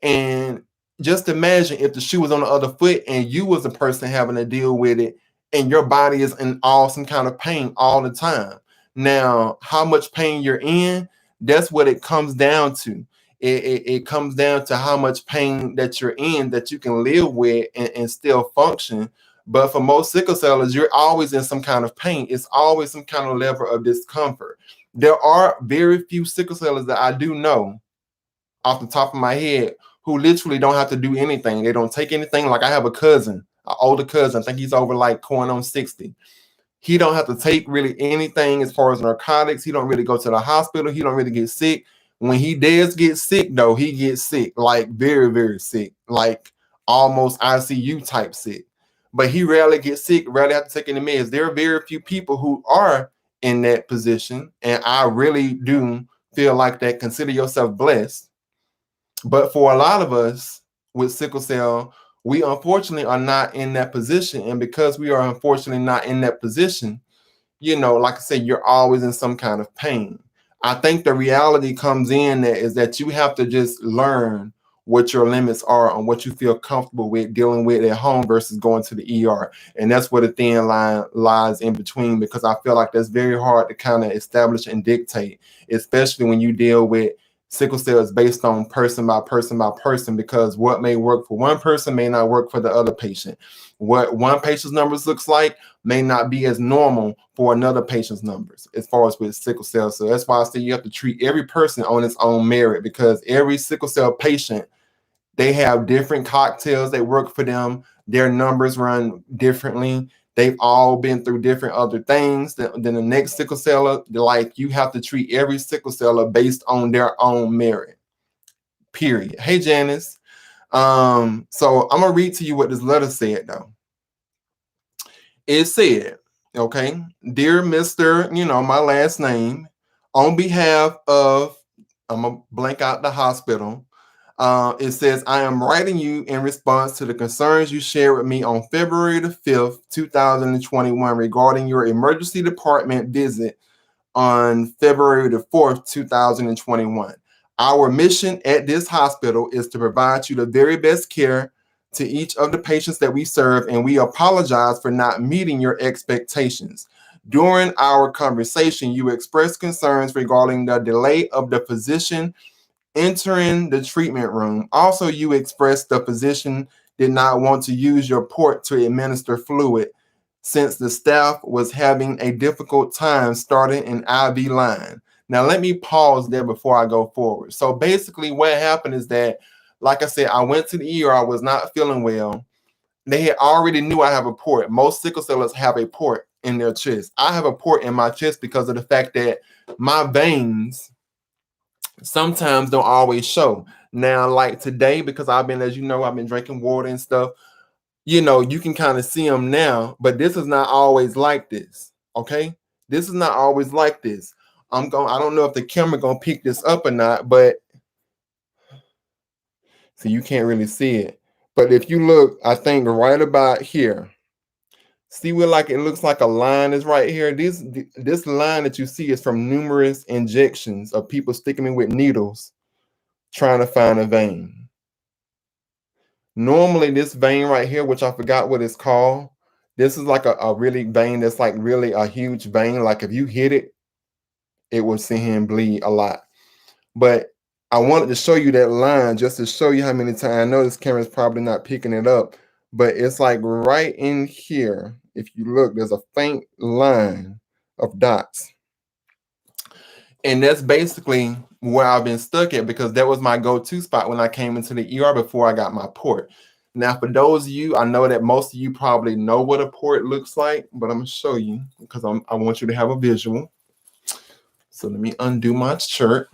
And just imagine if the shoe was on the other foot and you was the person having to deal with it, and your body is in some kind of pain all the time. Now, how much pain you're in, that's what it comes down to. It comes down to how much pain that you're in that you can live with and still function. But for most sickle cellers, you're always in some kind of pain. It's always some kind of level of discomfort. There are very few sickle cellers that I do know off the top of my head who literally don't have to do anything. They don't take anything. Like I have a cousin, an older cousin. I think he's over like going on 60. He don't have to take really anything as far as narcotics. He don't really go to the hospital. He don't really get sick. When he does get sick, though, he gets sick, like very, very sick, like almost ICU type sick. But he rarely gets sick, rarely have to take any meds. There are very few people who are in that position, and I really do feel like that. Consider yourself blessed. But for a lot of us with sickle cell, we unfortunately are not in that position. And because we are unfortunately not in that position, like I said, you're always in some kind of pain. I think the reality comes in that is that you have to just learn what your limits are on what you feel comfortable with dealing with at home versus going to the ER. And that's where the thin line lies in between, because I feel like that's very hard to kind of establish and dictate, especially when you deal with sickle cell is based on person by person by person, because what may work for one person may not work for the other patient. What one patient's numbers looks like may not be as normal for another patient's numbers as far as with sickle cell. So that's why I say you have to treat every person on its own merit, because every sickle cell patient, they have different cocktails that work for them. Their numbers run differently. They've all been through different other things than the next sickle celler. Like, you have to treat every sickle celler based on their own merit. Period. Hey, Janice. So I'm gonna read to you what this letter said though. It said, okay, dear Mr., my last name, on behalf of, I'm gonna blank out the hospital. It says, I am writing you in response to the concerns you shared with me on February the 5th, 2021 regarding your emergency department visit on February the 4th, 2021. Our mission at this hospital is to provide you the very best care to each of the patients that we serve, and we apologize for not meeting your expectations. During our conversation, you expressed concerns regarding the delay of the physician entering the treatment room. Also, you expressed the physician did not want to use your port to administer fluid since the staff was having a difficult time starting an IV line. Now, let me pause there before I go forward. So basically what happened is that, like I said, I went to the ER. I was not feeling well. They had already knew I have a port. Most sickle cellers have a port in their chest. I have a port in my chest because of the fact that my veins sometimes don't always show. Now, like today, because I've been, as you know, I've been drinking water and stuff, you can kind of see them now, but this is not always like this. Okay. This is not always like this. I don't know if the camera gonna pick this up or not, but see, you can't really see it. But if you look, I think right about here, see where like it looks like a line is right here. This line that you see is from numerous injections of people sticking me with needles trying to find a vein. Normally, this vein right here, which I forgot what it's called, this is like a really vein that's like really a huge vein. Like if you hit it, it will sit here and bleed a lot. But I wanted to show you that line just to show you how many times. I know this camera is probably not picking it up, but it's like right in here. If you look, there's a faint line of dots. And that's basically where I've been stuck at, because that was my go-to spot when I came into the ER before I got my port. Now, for those of you, I know that most of you probably know what a port looks like, but I'm going to show you because I want you to have a visual. So let me undo my shirt.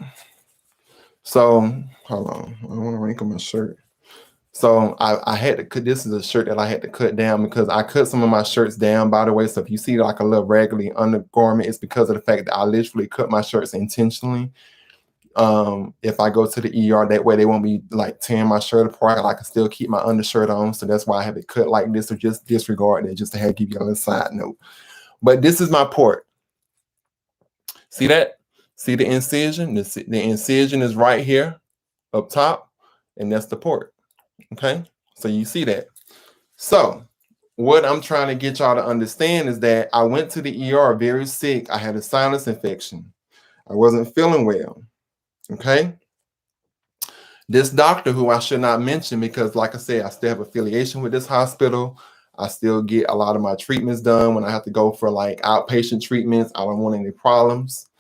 So hold on. I don't want to wrinkle my shirt. So I had to cut, this is a shirt that I had to cut down because I cut some of my shirts down, by the way. So if you see like a little raggedy undergarment, it's because of the fact that I literally cut my shirts intentionally. If I go to the ER, that way they won't be like tearing my shirt apart. I can still keep my undershirt on. So that's why I have it cut like this, or just disregard it, just to have give you a little side note. But this is my port. See that? See the incision? The incision is right here up top, and that's the port. Okay, so you see that. So what I'm trying to get y'all to understand is that I went to the ER very sick. I had a sinus infection. I wasn't feeling well. Okay. This doctor, who I should not mention because, like I said, I still have affiliation with this hospital. I still get a lot of my treatments done when I have to go for like outpatient treatments. I don't want any problems.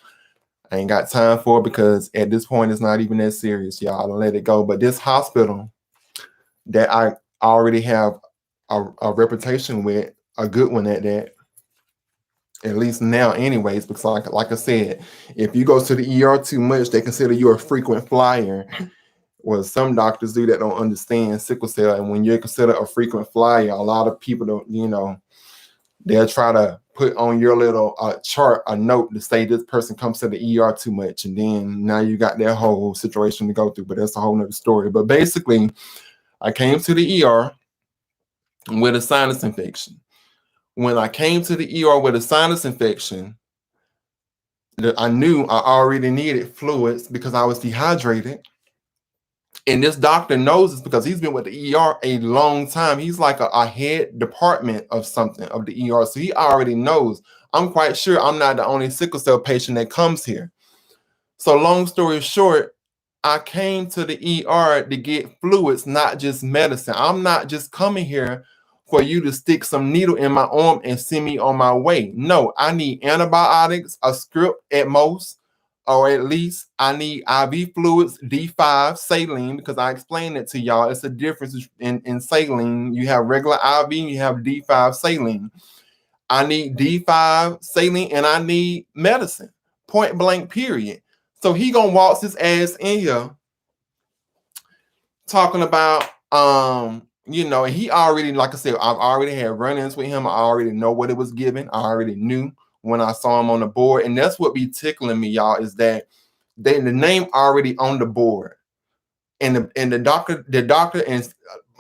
I ain't got time for it because at this point it's not even that serious, y'all. I don't let it go. But this hospital that I already have a reputation with, a good one at that, at least now anyways, because like I said, if you go to the ER too much, they consider you a frequent flyer. Well, some doctors do that don't understand sickle cell. And when you're considered a frequent flyer, a lot of people don't, they'll try to put on your little chart a note to say this person comes to the ER too much. And then now you got that whole situation to go through, but that's a whole nother story. But basically, I came to the ER with a sinus infection. When I came to the ER with a sinus infection, I knew I already needed fluids because I was dehydrated. And this doctor knows this because he's been with the ER a long time. He's like a head department of something of the ER. So he already knows. I'm quite sure I'm not the only sickle cell patient that comes here. So long story short, I came to the ER to get fluids, not just medicine. I'm not just coming here for you to stick some needle in my arm and send me on my way. No, I need antibiotics, a script at most, or at least I need IV fluids, D5, saline, because I explained it to y'all. It's a difference in saline. You have regular IV, and you have D5 saline. I need D5 saline and I need medicine. Point blank, period. So he gonna waltz his ass in here talking about and he already, like I said, I've already had run-ins with him. I already know what it was given. I already knew when I saw him on the board. And that's what be tickling me, y'all, is that the name already on the board. And the doctor and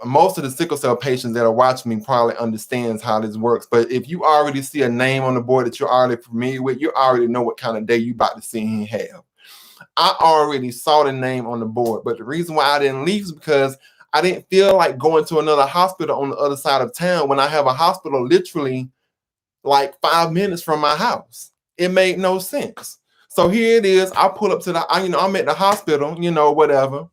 most of the sickle cell patients that are watching me probably understands how this works. But if you already see a name on the board that you're already familiar with, you already know what kind of day you about to see him have. I already saw the name on the board, but the reason why I didn't leave is because I didn't feel like going to another hospital on the other side of town when I have a hospital literally like 5 minutes from my house. It made no sense. So here it is. I pull up to I'm at the hospital, whatever,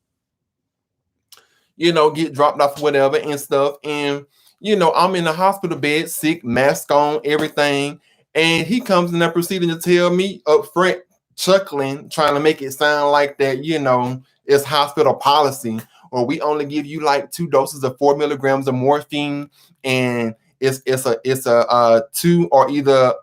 get dropped off, whatever, and stuff. And, I'm in the hospital bed, sick, mask on, everything. And he comes in there proceeding to tell me up front, chuckling, trying to make it sound like that, it's hospital policy, or we only give you like 2 doses of 4 milligrams of morphine, and it's a 2, or either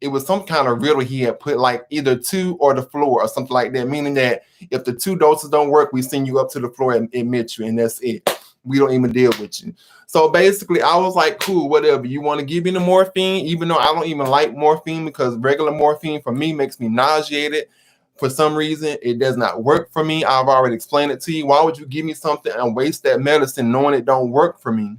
it was some kind of riddle he had put, like either 2 or the floor or something like that, meaning that if the 2 doses don't work, we send you up to the floor and admit you, and that's it. We don't even deal with you. So basically, I was like, cool, whatever. You want to give me the morphine, even though I don't even like morphine, because regular morphine for me makes me nauseated. For some reason, it does not work for me. I've already explained it to you. Why would you give me something and waste that medicine knowing it don't work for me?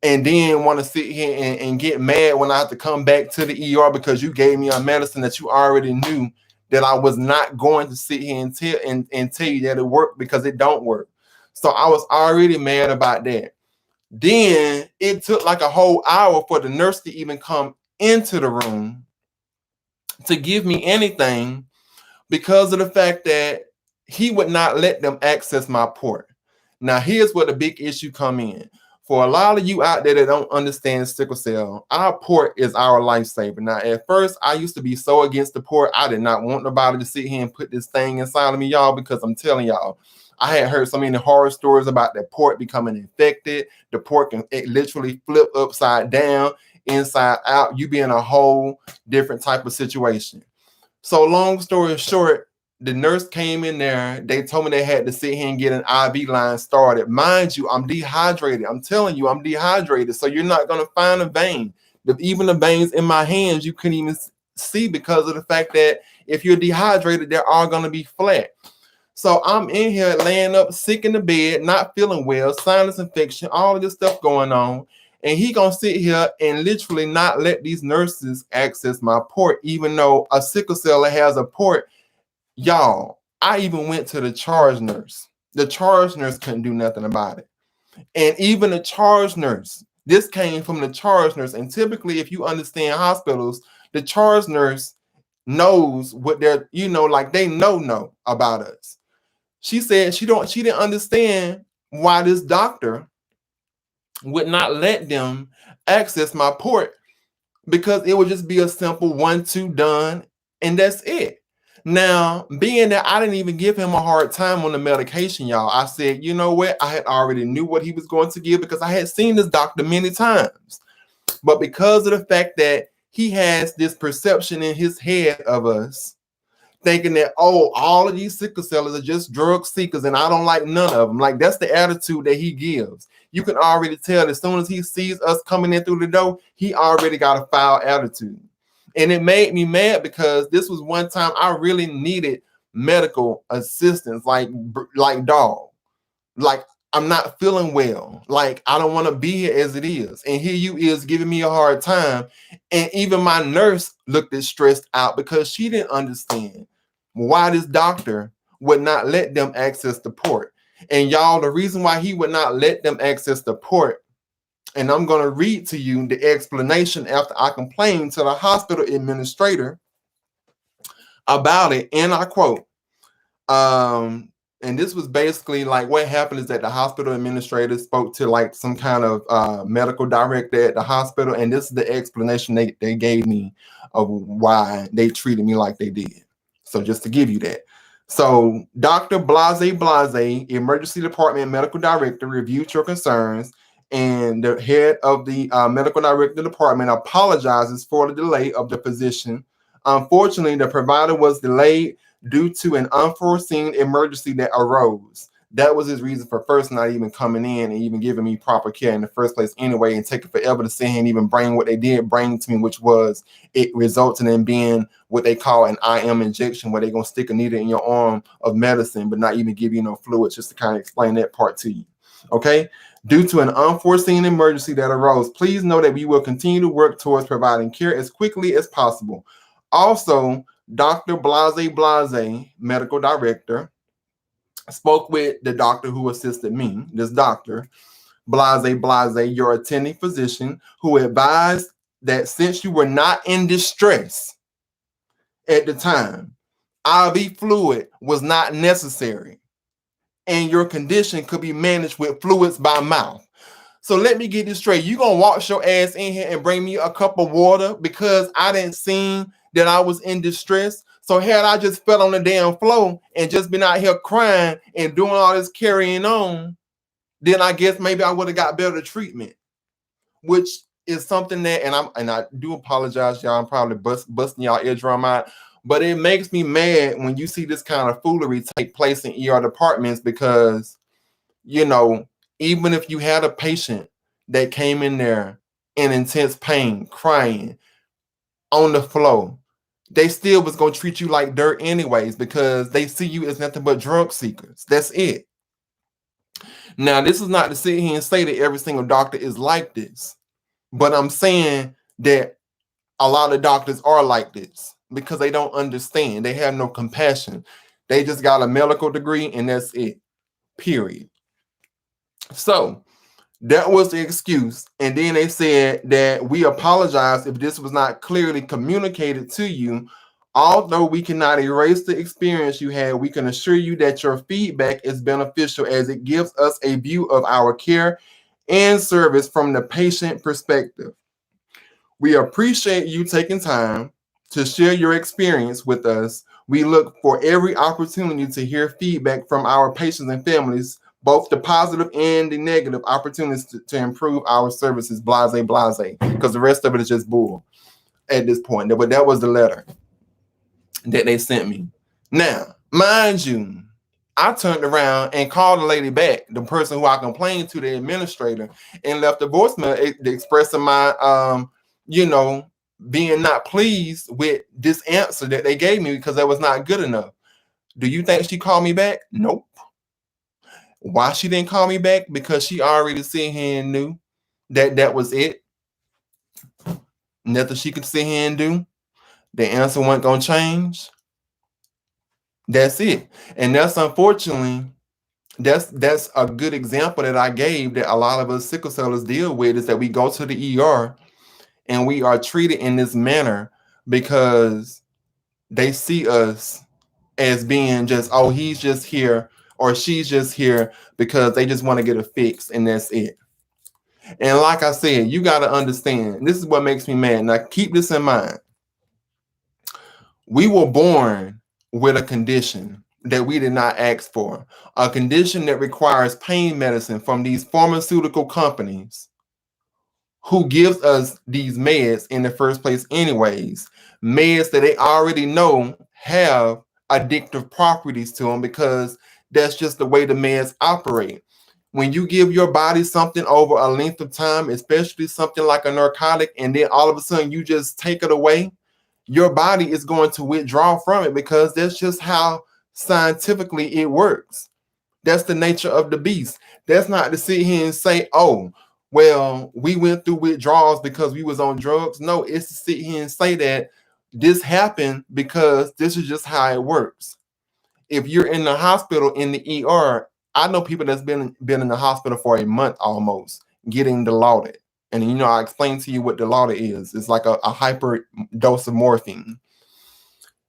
And then want to sit here and get mad when I have to come back to the ER because you gave me a medicine that you already knew that I was not going to sit here and tell you that it worked, because it don't work. So I was already mad about that. Then it took like a whole hour for the nurse to even come into the room to give me anything, because of the fact that he would not let them access my port. Now, here's where the big issue come in. For a lot of you out there that don't understand sickle cell, our port is our lifesaver. Now, at first, I used to be so against the port. I did not want nobody to sit here and put this thing inside of me, y'all, because I'm telling y'all, I had heard so many horror stories about the port becoming infected. The port can literally flip upside down, inside out. You be in a whole different type of situation. So long story short, the nurse came in there. They told me they had to sit here and get an IV line started. Mind you, I'm dehydrated. I'm telling you, I'm dehydrated. So you're not going to find a vein. Even the veins in my hands, you couldn't even see, because of the fact that if you're dehydrated, they're all going to be flat. So I'm in here laying up sick in the bed, not feeling well, sinus infection, all of this stuff going on. And he gonna sit here and literally not let these nurses access my port, even though a sickle celler has a port. Y'all, I even went to the charge nurse. The charge nurse couldn't do nothing about it. And even the charge nurse, this came from the charge nurse. And typically, if you understand hospitals, the charge nurse knows what they're, like they know about us. She said she didn't understand why this doctor would not let them access my port, because it would just be a simple 1-2 done, and that's it. Now, being that I didn't even give him a hard time on the medication, y'all, I said, you know what? I had already knew what he was going to give, because I had seen this doctor many times. But because of the fact that he has this perception in his head of us, thinking that, oh, all of these sickle cellers are just drug seekers and I don't like none of them. Like, that's the attitude that he gives. You can already tell as soon as he sees us coming in through the door, he already got a foul attitude. And it made me mad, because this was one time I really needed medical assistance, like dog. Like, I'm not feeling well. Like, I don't want to be here as it is. And here you is giving me a hard time. And even my nurse looked stressed out, because she didn't understand why this doctor would not let them access the port. And y'all, the reason why he would not let them access the port, and I'm going to read to you the explanation after I complained to the hospital administrator about it, and I quote, and this was basically like what happened is that the hospital administrator spoke to like some kind of medical director at the hospital, and this is the explanation they gave me of why they treated me like they did. So just to give you that. So Dr. Blase, emergency department medical director, reviewed your concerns, and the head of the medical director department apologizes for the delay of the physician. Unfortunately, the provider was delayed due to an unforeseen emergency that arose. That was his reason for first not even coming in and even giving me proper care in the first place anyway, and taking forever to sit here and even bring what they did bring to me, which was it resulting in being what they call an IM injection, where they're going to stick a needle in your arm of medicine, but not even give you no fluids, just to kind of explain that part to you. Okay? Due to an unforeseen emergency that arose, please know that we will continue to work towards providing care as quickly as possible. Also, Dr. Blase, medical director, spoke with the doctor who assisted me, this doctor, Blase, your attending physician, who advised that since you were not in distress at the time, IV fluid was not necessary, and your condition could be managed with fluids by mouth. So let me get this straight. You gonna wash your ass in here and bring me a cup of water because I didn't see that I was in distress? So had I just fell on the damn floor and just been out here crying and doing all this carrying on, then I guess maybe I would have got better treatment, which is something that, and I do apologize, y'all. I'm probably busting y'all eardrum out, but it makes me mad when you see this kind of foolery take place in ER departments because, you know, even if you had a patient that came in there in intense pain, crying on the floor, they still was going to treat you like dirt anyways because they see you as nothing but drug seekers. That's it. Now, this is not to sit here and say that every single doctor is like this, but I'm saying that a lot of doctors are like this because they don't understand. They have no compassion. They just got a medical degree and that's it, period. So that was the excuse. And then they said that we apologize if this was not clearly communicated to you. Although we cannot erase the experience you had, we can assure you that your feedback is beneficial as it gives us a view of our care and service from the patient perspective. We appreciate you taking time to share your experience with us. We look for every opportunity to hear feedback from our patients and families, both the positive and the negative opportunities to improve our services, blase, because the rest of it is just bull at this point. But that was the letter that they sent me. Now, mind you, I turned around and called the lady back, the person who I complained to, the administrator, and left a voicemail expressing my, being not pleased with this answer that they gave me because that was not good enough. Do you think she called me back? Nope. Why she didn't call me back? Because she already sit here and knew that that was it. Nothing she could sit here and do. The answer wasn't going to change. That's it. And that's unfortunately, that's a good example that I gave that a lot of us sickle cellers deal with, is that we go to the ER and we are treated in this manner because they see us as being just, oh, he's just here or she's just here because they just want to get a fix and that's it. And like I said, you got to understand, this is what makes me mad. Now keep this in mind. We were born with a condition that we did not ask for, a condition that requires pain medicine from these pharmaceutical companies who gives us these meds in the first place anyways, meds that they already know have addictive properties to them because that's just the way the meds operate. When you give your body something over a length of time, especially something like a narcotic, and then all of a sudden you just take it away, your body is going to withdraw from it because that's just how scientifically it works. That's the nature of the beast. That's not to sit here and say, oh, well, we went through withdrawals because we was on drugs. No, it's to sit here and say that this happened because this is just how it works. if you're in the hospital in the ER, I know people that's been in the hospital for a month almost getting Dilaudid. And I explained to you what Dilaudid is. It's like a hyper dose of morphine.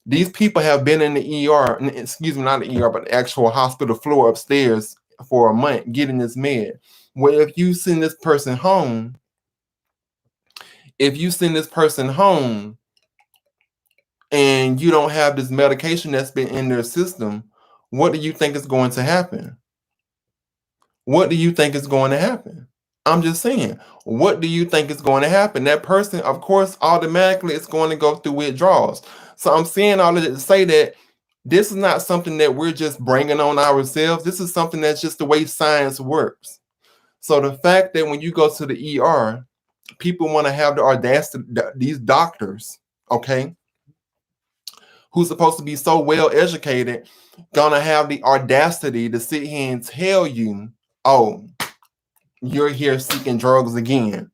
These people have been in the ER, excuse me, not the ER, but the actual hospital floor upstairs for a month getting this med. Well, if you send this person home, and you don't have this medication that's been in their system, what do you think is going to happen? What do you think is going to happen? I'm just saying, what do you think is going to happen? That person, of course, automatically is going to go through withdrawals. So I'm saying all of it to say that this is not something that we're just bringing on ourselves. This is something that's just the way science works. So the fact that when you go to the ER, people want to have the audacity, these doctors, okay, who's supposed to be so well educated, gonna have the audacity to sit here and tell you, oh, you're here seeking drugs again.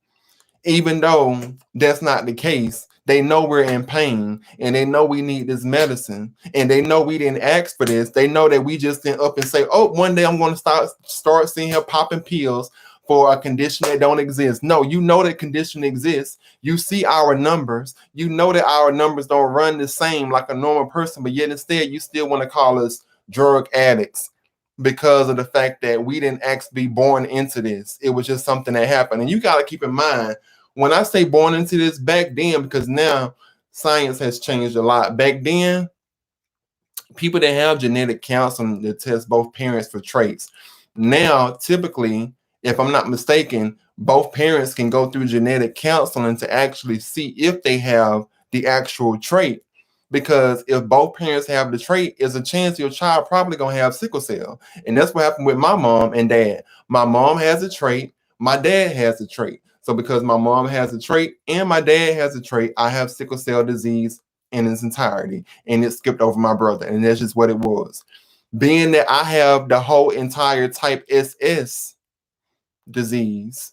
Even though that's not the case, they know we're in pain and they know we need this medicine and they know we didn't ask for this. They know that we just didn't up and say, oh, one day I'm going to start seeing her popping pills for a condition that don't exist. No, you know that condition exists. You see our numbers. You know that our numbers don't run the same like a normal person, but yet instead you still want to call us drug addicts because of the fact that we didn't actually be born into this. It was just something that happened. And you got to keep in mind, when I say born into this back then, because now science has changed a lot. Back then, people that have genetic counseling that test both parents for traits. Now, typically, if I'm not mistaken, both parents can go through genetic counseling to actually see if they have the actual trait. Because if both parents have the trait, there's a chance your child probably gonna have sickle cell. And that's what happened with my mom and dad. My mom has a trait, my dad has a trait. So because my mom has a trait and my dad has a trait, I have sickle cell disease in its entirety. And it skipped over my brother. And that's just what it was. Being that I have the whole entire type SS disease,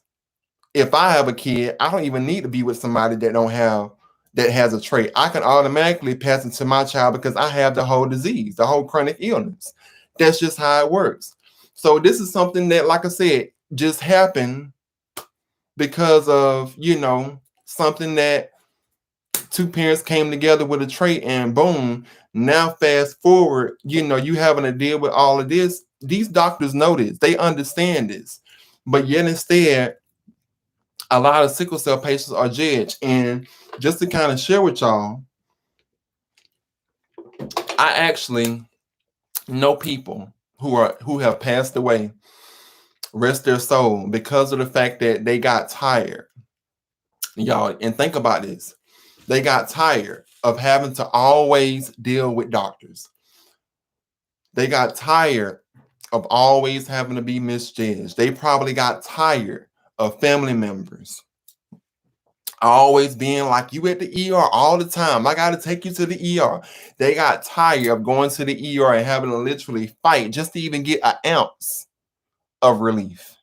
if I have a kid, I don't even need to be with somebody that has a trait. I can automatically pass it to my child because I have the whole disease, the whole chronic illness. That's just how it works. So this is something that, like I said, just happened because of, something that two parents came together with a trait and boom. Now fast forward, you having to deal with all of this. These doctors know this. They understand this. But yet instead, a lot of sickle cell patients are judged. And just to kind of share with y'all, I actually know people who have passed away, rest their soul, because of the fact that they got tired. Y'all, and think about this. They got tired of having to always deal with doctors. They got tired of always having to be misjudged. They probably got tired of family members always being like, you at the ER all the time. I got to take you to the ER. They got tired of going to the ER and having to literally fight just to even get an ounce of relief.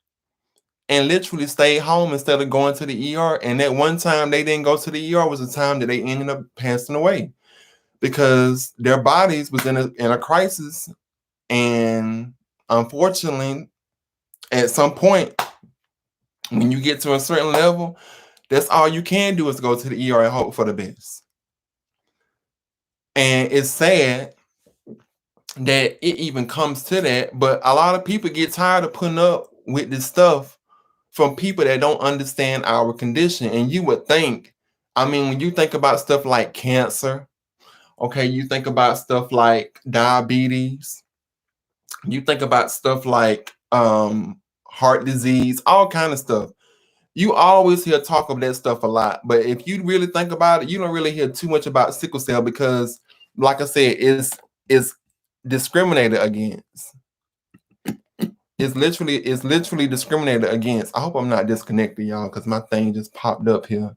And literally stayed home instead of going to the ER. And that one time they didn't go to the ER was the time that they ended up passing away because their bodies was in a crisis. And unfortunately, at some point, when you get to a certain level, that's all you can do is go to the ER and hope for the best. And it's sad that it even comes to that, but a lot of people get tired of putting up with this stuff from people that don't understand our condition. And you would think, when you think about stuff like cancer, okay, you think about stuff like diabetes, you think about stuff like heart disease, all kind of stuff. You always hear talk of that stuff a lot, but if you really think about it, you don't really hear too much about sickle cell because, like I said, it's discriminated against. It's literally discriminated against. I hope I'm not disconnected, y'all, because my thing just popped up here.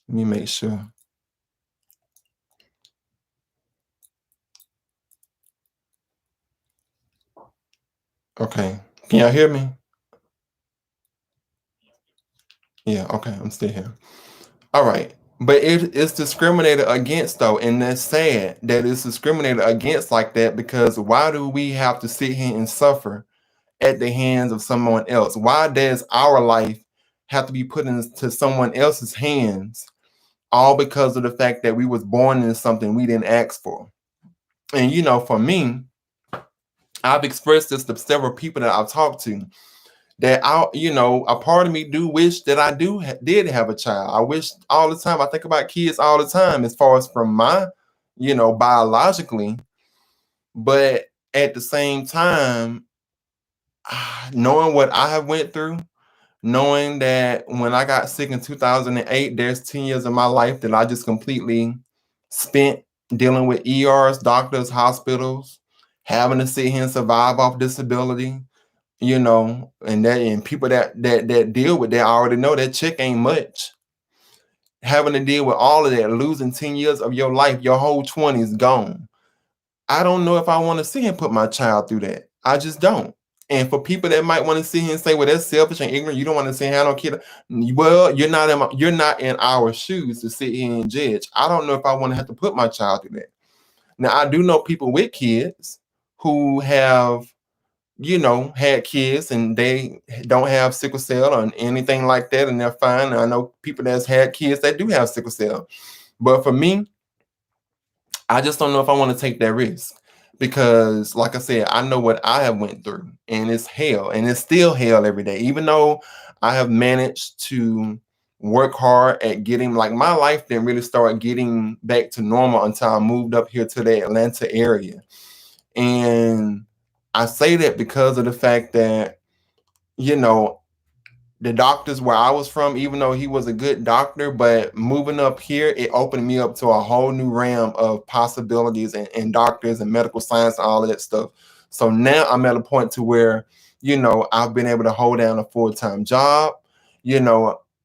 Let me make sure. Okay, can y'all hear me? Yeah, okay, I'm still here. All right. But it's discriminated against though, and that's sad that it's discriminated against like that, because why do we have to sit here and suffer at the hands of someone else? Why does our life have to be put into someone else's hands, all because of the fact that we was born into something we didn't ask for? And for me, I've expressed this to several people that I've talked to, that a part of me do wish that I did have a child. I wish all the time. I think about kids all the time, as far as from my, biologically. But at the same time, knowing what I have went through, knowing that when I got sick in 2008, there's 10 years of my life that I just completely spent dealing with ERs, doctors, hospitals, having to sit here and survive off disability, and people that deal with that already know that check ain't much. Having to deal with all of that, losing 10 years of your life, your whole 20s gone. I don't know if I want to see him put my child through that. I just don't. And for people that might want to sit here and say, "Well, that's selfish and ignorant. You don't want to see how no kid." Well, you're not in our shoes to sit here and judge. I don't know if I want to have to put my child through that. Now, I do know people with kids who have, had kids and they don't have sickle cell or anything like that, and they're fine. And I know people that's had kids that do have sickle cell. But for me, I just don't know if I want to take that risk, because, like I said, I know what I have went through, and it's hell, and it's still hell every day. Even though I have managed to work hard at getting, like, my life didn't really start getting back to normal until I moved up here to the Atlanta area. And I say that because of the fact that, you know, the doctors where I was from, even though he was a good doctor, but moving up here, it opened me up to a whole new realm of possibilities and doctors and medical science and all of that stuff. So now I'm at a point to where, I've been able to hold down a full-time job.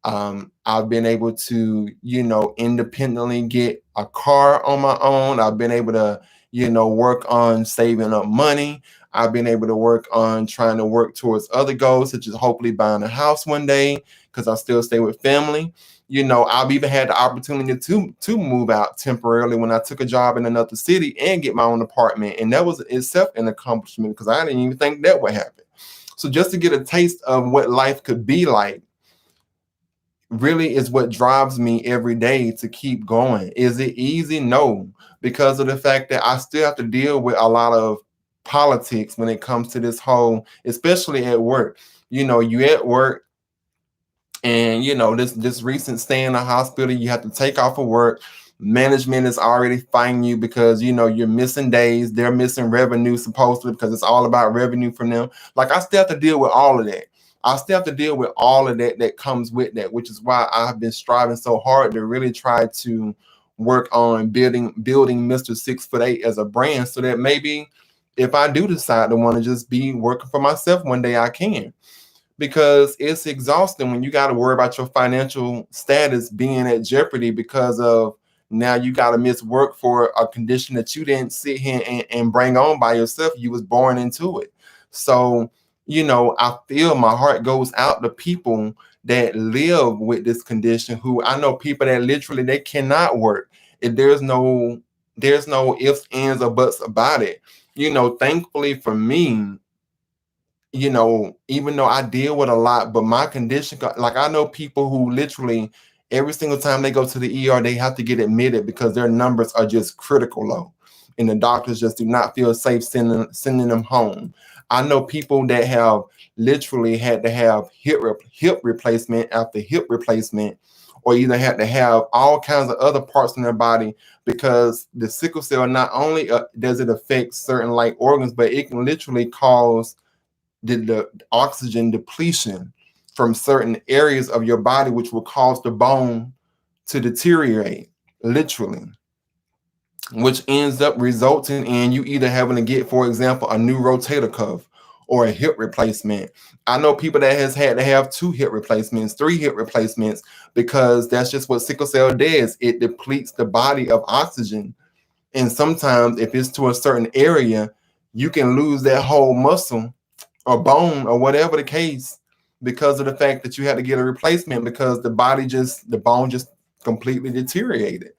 I've been able to, independently get a car on my own. I've been able to, work on saving up money. I've been able to work on trying to work towards other goals, such as hopefully buying a house one day, because I still stay with family. I've even had the opportunity to move out temporarily when I took a job in another city and get my own apartment. And that was itself an accomplishment, because I didn't even think that would happen. So just to get a taste of what life could be like really is what drives me every day to keep going. Is it easy? No, because of the fact that I still have to deal with a lot of politics when it comes to this whole, especially at work. You at work, and this recent stay in the hospital, you have to take off of work. Management is already fighting you because you're missing days, they're missing revenue supposedly, because it's all about revenue from them. Like, I still have to deal with all of that. I still have to deal with all of that comes with that, which is why I've been striving so hard to really try to work on building Mr. 6'8" as a brand, so that maybe if I do decide to want to just be working for myself one day, I can. Because it's exhausting when you got to worry about your financial status being at jeopardy because of now you got to miss work for a condition that you didn't sit here and bring on by yourself. You was born into it. So, I feel my heart goes out to people that live with this condition, who I know people that literally they cannot work. If there's no ifs, ands, or buts about it. Thankfully for me, even though I deal with a lot, but my condition, like, I know people who literally every single time they go to the ER, they have to get admitted because their numbers are just critical low. And the doctors just do not feel safe sending them home. I know people that have literally had to have hip replacement after hip replacement, or either had to have all kinds of other parts in their body, because the sickle cell, not only does it affect certain like organs, but it can literally cause the oxygen depletion from certain areas of your body, which will cause the bone to deteriorate, literally, which ends up resulting in you either having to get, for example, a new rotator cuff or a hip replacement. I know people that has had to have 2 hip replacements, 3 hip replacements, because that's just what sickle cell does. It depletes the body of oxygen. And sometimes if it's to a certain area, you can lose that whole muscle or bone or whatever the case, because of the fact that you had to get a replacement, because the bone just completely deteriorated.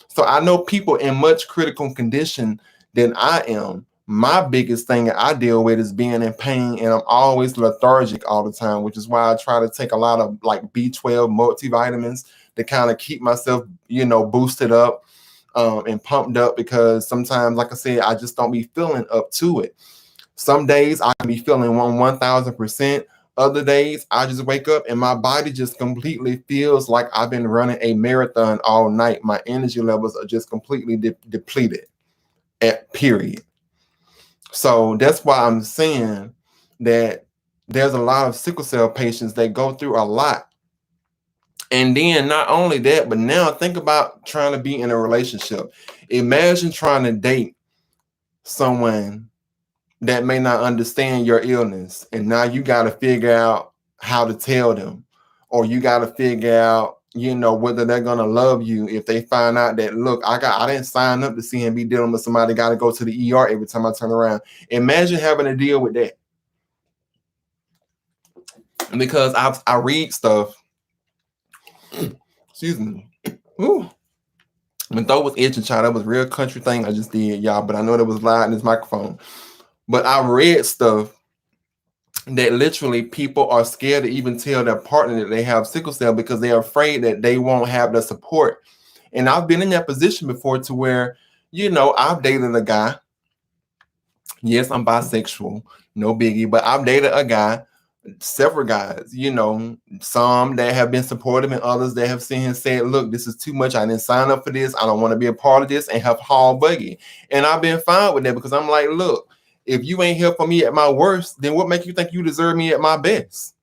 So I know people in much critical condition than I am. My biggest thing that I deal with is being in pain, and I'm always lethargic all the time, which is why I try to take a lot of like B12 multivitamins to kind of keep myself, boosted up and pumped up, because sometimes, like I said, I just don't be feeling up to it. Some days I can be feeling 1,000%. Other days I just wake up and my body just completely feels like I've been running a marathon all night. My energy levels are just completely depleted at period. So that's why I'm saying that there's a lot of sickle cell patients that go through a lot. And then not only that, but now think about trying to be in a relationship. Imagine trying to date someone that may not understand your illness, and now you got to figure out how to tell them, or you got to figure out, whether they're gonna love you if they find out that, look, I didn't sign up to see him be dealing with somebody got to go to the ER every time I turn around. Imagine having to deal with that. Because I read stuff. Excuse me. Ooh. My throat was itching, child. That was a real country thing I just did, y'all. But I know that was loud in this microphone. But I read stuff that literally people are scared to even tell their partner that they have sickle cell because they're afraid that they won't have the support. And I've been in that position before to where, I've dated a guy. Yes, I'm bisexual, no biggie, but I've dated a guy, several guys, some that have been supportive and others that have seen and said, look, this is too much. I didn't sign up for this. I don't want to be a part of this, and have hauled buggy. And I've been fine with that because I'm like, look, if you ain't here for me at my worst, then what makes you think you deserve me at my best?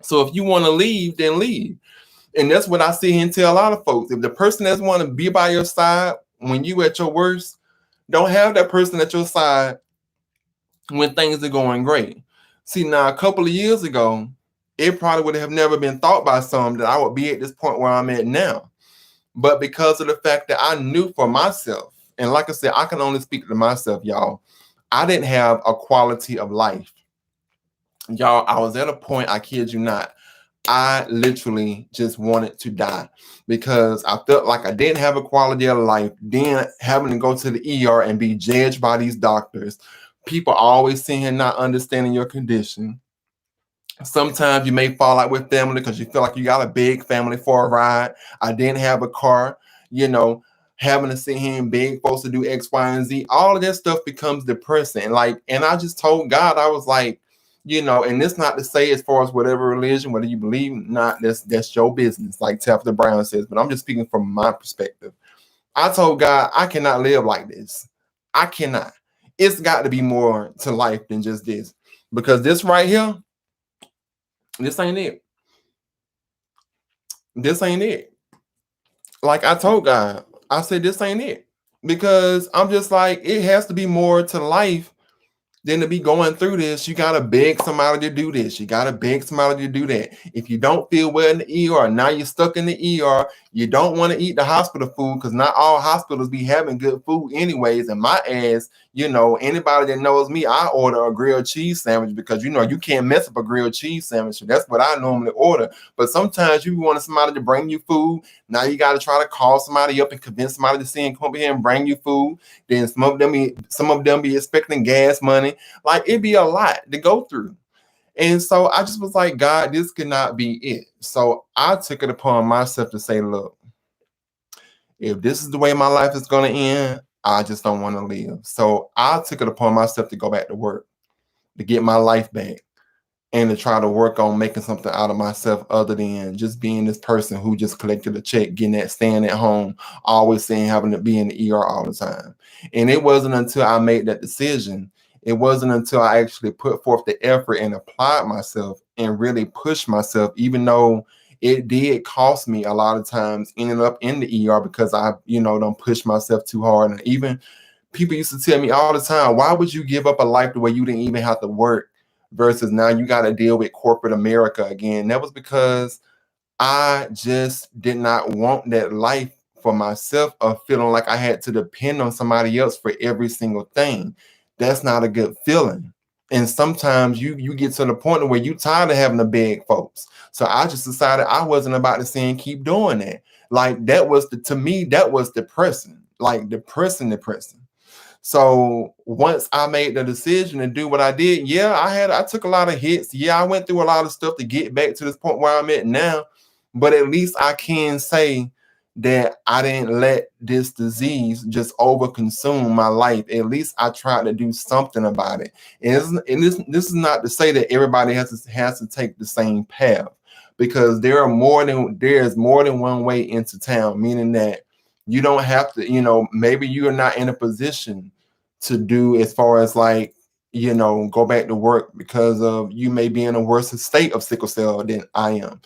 So if you want to leave, then leave. And that's what I see and tell a lot of folks. If the person that's want to be by your side when you at your worst, don't have that person at your side when things are going great. See, now a couple of years ago, it probably would have never been thought by some that I would be at this point where I'm at now. But because of the fact that I knew for myself, and like I said, I can only speak to myself, y'all. I didn't have a quality of life. Y'all, I was at a point, I kid you not, I literally just wanted to die because I felt like I didn't have a quality of life. Then having to go to the ER and be judged by these doctors, people always seeing and not understanding your condition. Sometimes you may fall out with family because you feel like you got a big family for a ride. I didn't have a car, having to sit here and beg folks to do X, Y, and Z. All of that stuff becomes depressing. And I just told God, I was like, and it's not to say as far as whatever religion, whether you believe or not, that's your business, like Tabitha Brown says, but I'm just speaking from my perspective. I told God, I cannot live like this. I cannot. It's got to be more to life than just this, because this right here, this ain't it. This ain't it. Like I told God, I said, this ain't it, because I'm just like, it has to be more to life than to be going through this. You gotta beg somebody to do this. You gotta beg somebody to do that. If you don't feel well in the ER, now you're stuck in the ER. You don't want to eat the hospital food because not all hospitals be having good food anyways. And my ass, anybody that knows me, I order a grilled cheese sandwich because you can't mess up a grilled cheese sandwich. So that's what I normally order. But sometimes you want somebody to bring you food. Now you got to try to call somebody up and convince somebody to see and come here and bring you food. Then some of them be expecting gas money. Like, it'd be a lot to go through. And so I just was like, God, this could not be it. So I took it upon myself to say, look, if this is the way my life is going to end, I just don't want to live. So I took it upon myself to go back to work, to get my life back, and to try to work on making something out of myself other than just being this person who just collected a check, getting that, staying at home, always saying having to be in the ER all the time. And it wasn't until I made that decision, it wasn't until I actually put forth the effort and applied myself and really pushed myself, even though it did cost me a lot of times ending up in the ER because I, don't push myself too hard. And even people used to tell me all the time, why would you give up a life the way you didn't even have to work versus now you got to deal with corporate America again? That was because I just did not want that life for myself of feeling like I had to depend on somebody else for every single thing. That's not a good feeling. And sometimes you get to the point where you tired of having to beg folks. So I just decided I wasn't about to sit and keep doing that. Like that was to me, that was depressing, like depressing. So once I made the decision to do what I did, yeah, I took a lot of hits. Yeah, I went through a lot of stuff to get back to this point where I'm at now. But at least I can say that I didn't let this disease just overconsume my life. At least I tried to do something about it. And this is not to say that everybody has to take the same path, because there's more than one way into town, meaning that you don't have to, maybe you are not in a position to do as far as like, go back to work because of you may be in a worse state of sickle cell than I am.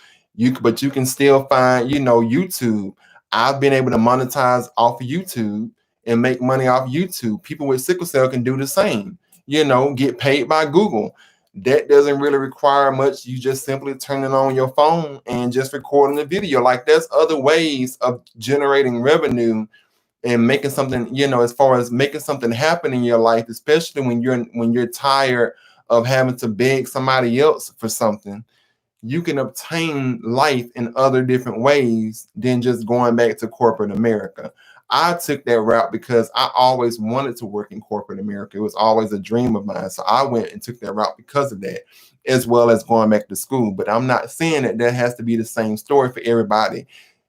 But you can still find, YouTube. I've been able to monetize off of YouTube and make money off YouTube. People with sickle cell can do the same, get paid by Google. That doesn't really require much. You just simply turn it on your phone and just recording the video. Like there's other ways of generating revenue and making something, as far as making something happen in your life, especially when you're tired of having to beg somebody else for something. You can obtain life in other different ways than just going back to corporate America. I took that route because I always wanted to work in corporate America. It was always a dream of mine. So I went and took that route because of that, as well as going back to school. But I'm not saying that has to be the same story for everybody.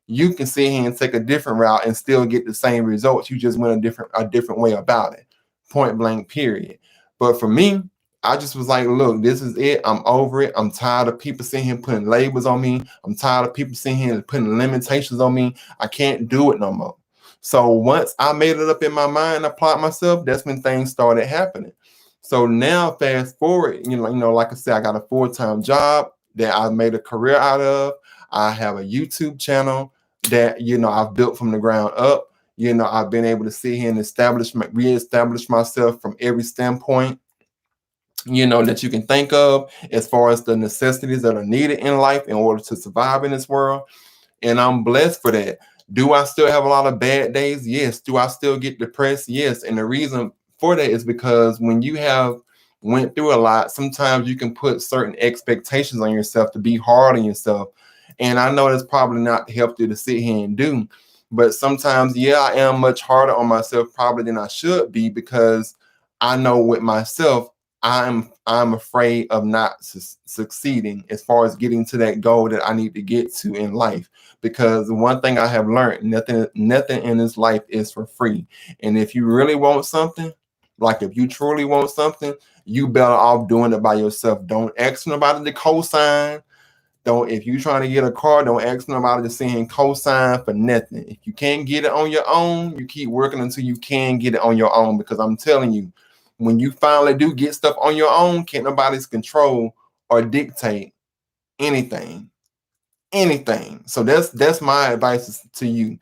You can sit here and take a different route and still get the same results. You just went a different way about it. Point blank, period. But for me, I just was like, look, this is it. I'm over it. I'm tired of people sitting here putting labels on me. I'm tired of people sitting here putting limitations on me. I can't do it no more. So once I made it up in my mind, applied myself, that's when things started happening. So now fast forward, like I said, I got a full-time job that I made a career out of. I have a YouTube channel that, I've built from the ground up. I've been able to sit here and reestablish myself from every standpoint, that you can think of as far as the necessities that are needed in life in order to survive in this world. And I'm blessed for that. Do I still have a lot of bad days? Yes. Do I still get depressed? Yes. And the reason for that is because when you have went through a lot, sometimes you can put certain expectations on yourself to be hard on yourself. And I know that's probably not healthy to sit here and do, but sometimes, yeah, I am much harder on myself probably than I should be, because I know with myself, I'm afraid of not succeeding as far as getting to that goal that I need to get to in life. Because one thing I have learned, nothing in this life is for free. And if you really want something, like if you truly want something, you better off doing it by yourself. Don't ask nobody to co-sign. Don't, if you're trying to get a car, don't ask nobody to sit here and co-sign for nothing. If you can't get it on your own, you keep working until you can get it on your own. Because I'm telling you, when you finally do get stuff on your own, can't nobody's control or dictate anything. So that's my advice to you.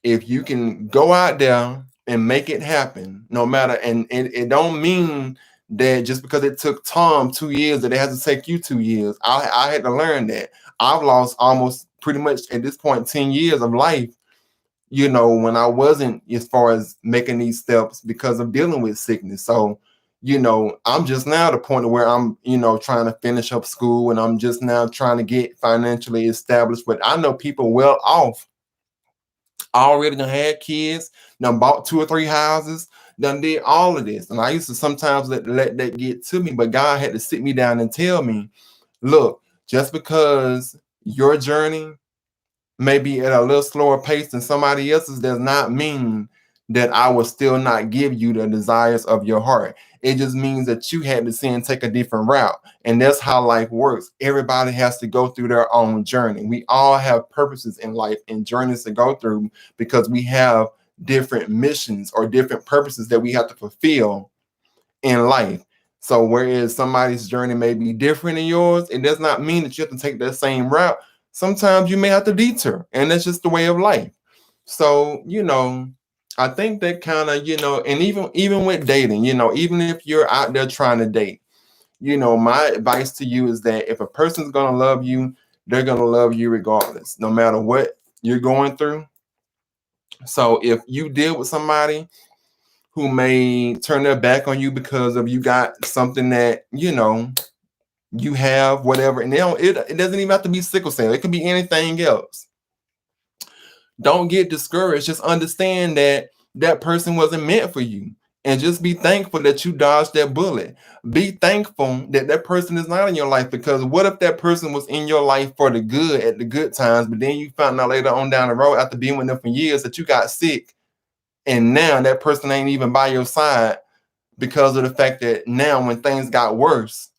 If you can go out there and make it happen, no matter, and it don't mean that just because it took Tom 2 years that it has to take you 2 years. I had to learn that. I've lost almost pretty much at this point 10 years of life, when I wasn't, as far as making these steps because of dealing with sickness. So, I'm just now at the point where I'm, trying to finish up school, and I'm just now trying to get financially established. But I know people well off already done had kids, done bought 2 or 3 houses, done did all of this. And I used to sometimes let that get to me, but God had to sit me down and tell me, look, just because your journey may be at a little slower pace than somebody else's does not mean that I will still not give you the desires of your heart. It just means that you had to see and take a different route. And that's how life works. Everybody has to go through their own journey. We all have purposes in life and journeys to go through, because we have different missions or different purposes that we have to fulfill in life. So whereas somebody's journey may be different than yours, it does not mean that you have to take that same route. Sometimes you may have to detour, and that's just the way of life. So, I think that kind of, and even with dating, even if you're out there trying to date, my advice to you is that if a person's going to love you, they're going to love you regardless, no matter what you're going through. So if you deal with somebody who may turn their back on you because of you got something that, you have, whatever, and it doesn't even have to be sickle cell. It could be anything else. Don't get discouraged. Just understand that that person wasn't meant for you. And just be thankful that you dodged that bullet. Be thankful that that person is not in your life, because what if that person was in your life for the good at the good times, but then you found out later on down the road after being with them for years that you got sick, and now that person ain't even by your side because of the fact that now when things got worse,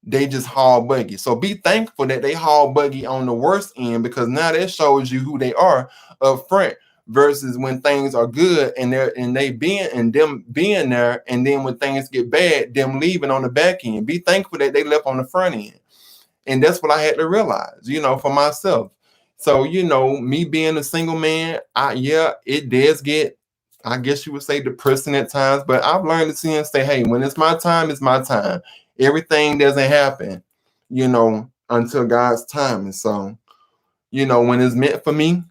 they just haul buggy. So be thankful that they haul buggy on the worst end, because now that shows you who they are up front, versus when things are good and they being and them being there, and then when things get bad, them leaving on the back end. Be thankful that they left on the front end. And that's what I had to realize, for myself. So, me being a single man, it does get, I guess you would say, depressing at times, but I've learned to see and say, hey, when it's my time, it's my time. Everything doesn't happen, until God's time. And so, when it's meant for me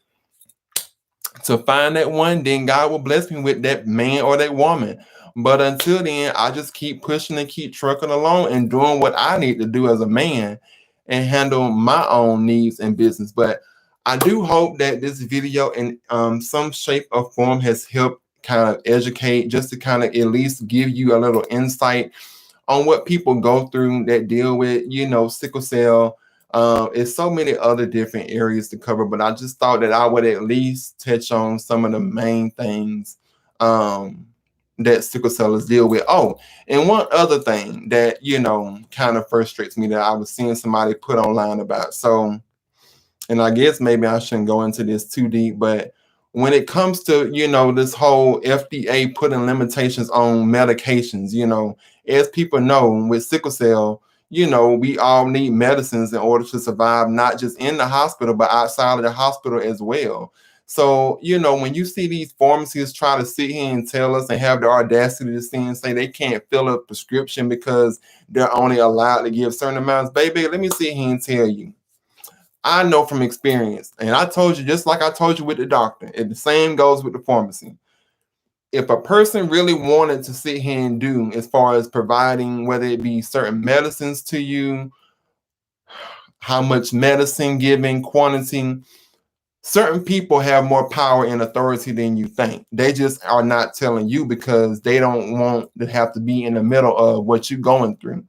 to find that one, then God will bless me with that man or that woman. But until then, I just keep pushing and keep trucking along and doing what I need to do as a man and handle my own needs and business. But I do hope that this video in some shape or form has helped kind of educate, just to kind of at least give you a little insight on what people go through that deal with, sickle cell. It's so many other different areas to cover, but I just thought that I would at least touch on some of the main things that sickle cellers deal with. Oh, and one other thing that, kind of frustrates me that I was seeing somebody put online about. So, and I guess maybe I shouldn't go into this too deep, but when it comes to, this whole FDA putting limitations on medications, as people know with sickle cell, we all need medicines in order to survive, not just in the hospital, but outside of the hospital as well. So, when you see these pharmacies try to sit here and tell us and have the audacity to see and say they can't fill a prescription because they're only allowed to give certain amounts, baby, let me sit here and tell you. I know from experience, and I told you, just like I told you with the doctor, and the same goes with the pharmacy. If a person really wanted to sit here and do as far as providing, whether it be certain medicines to you, how much medicine given, quantity, certain people have more power and authority than you think. They just are not telling you because they don't want to have to be in the middle of what you're going through.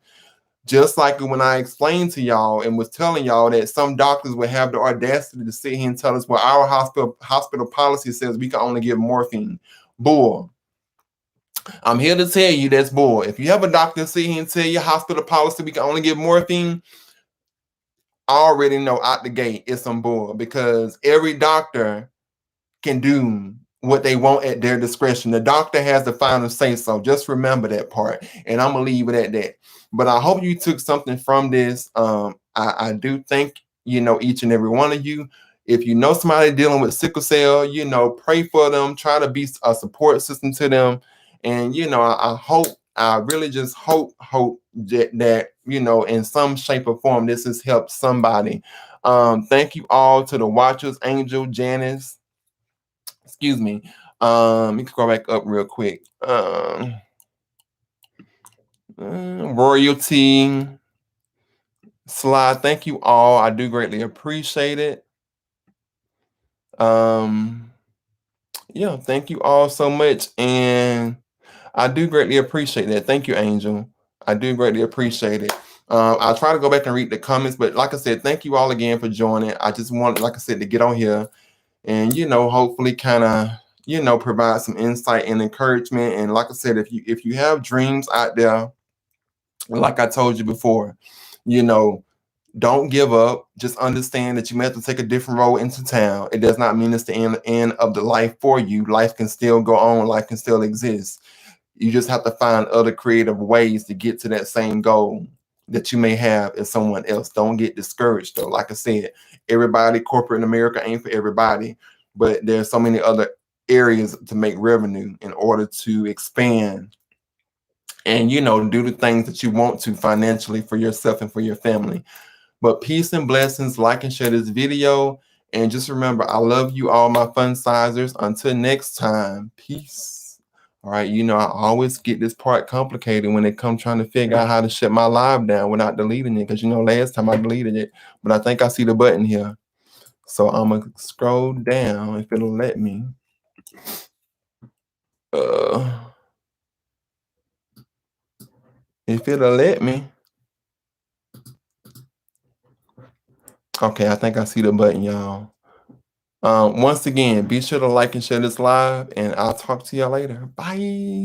Just like when I explained to y'all and was telling y'all that some doctors would have the audacity to sit here and tell us, well, our hospital policy says we can only give morphine. Bull. I'm here to tell you that's bull. If you have a doctor sit here and tell your hospital policy we can only give morphine, I already know out the gate it's some bull, because every doctor can do what they want at their discretion. The doctor has the final say so. Just remember that part. And I'm going to leave it at that. But I hope you took something from this. I do thank, each and every one of you. If you know somebody dealing with sickle cell, pray for them. Try to be a support system to them. And, I really just hope that, in some shape or form, this has helped somebody. Thank you all to the watchers, Angel, Janice. Excuse me. You can go back up real quick. Royalty, Slide. Thank you all. I do greatly appreciate it. Yeah, thank you all so much. And I do greatly appreciate that. Thank you, Angel. I do greatly appreciate it. I'll try to go back and read the comments, but like I said, thank you all again for joining. I just wanted, like I said, to get on here and, hopefully kind of, provide some insight and encouragement. And like I said, if you have dreams out there, like I told you before, don't give up. Just understand that you may have to take a different road into town. It does not mean it's the end of the life for you. Life can still go on. Life can still exist. You just have to find other creative ways to get to that same goal that you may have as someone else. Don't get discouraged, though. Like I said, everybody, corporate America ain't for everybody, but there's so many other areas to make revenue in order to expand and, do the things that you want to financially for yourself and for your family. But peace and blessings. Like and share this video. And just remember, I love you all, my fun sizers. Until next time, peace. All right, I always get this part complicated when it comes trying to figure out how to shut my live down without deleting it. Because, last time I deleted it. But I think I see the button here. So I'm gonna scroll down if it'll let me. If it'll let me. Okay, I think I see the button, y'all. Once again, be sure to like and share this live, and I'll talk to y'all later. Bye.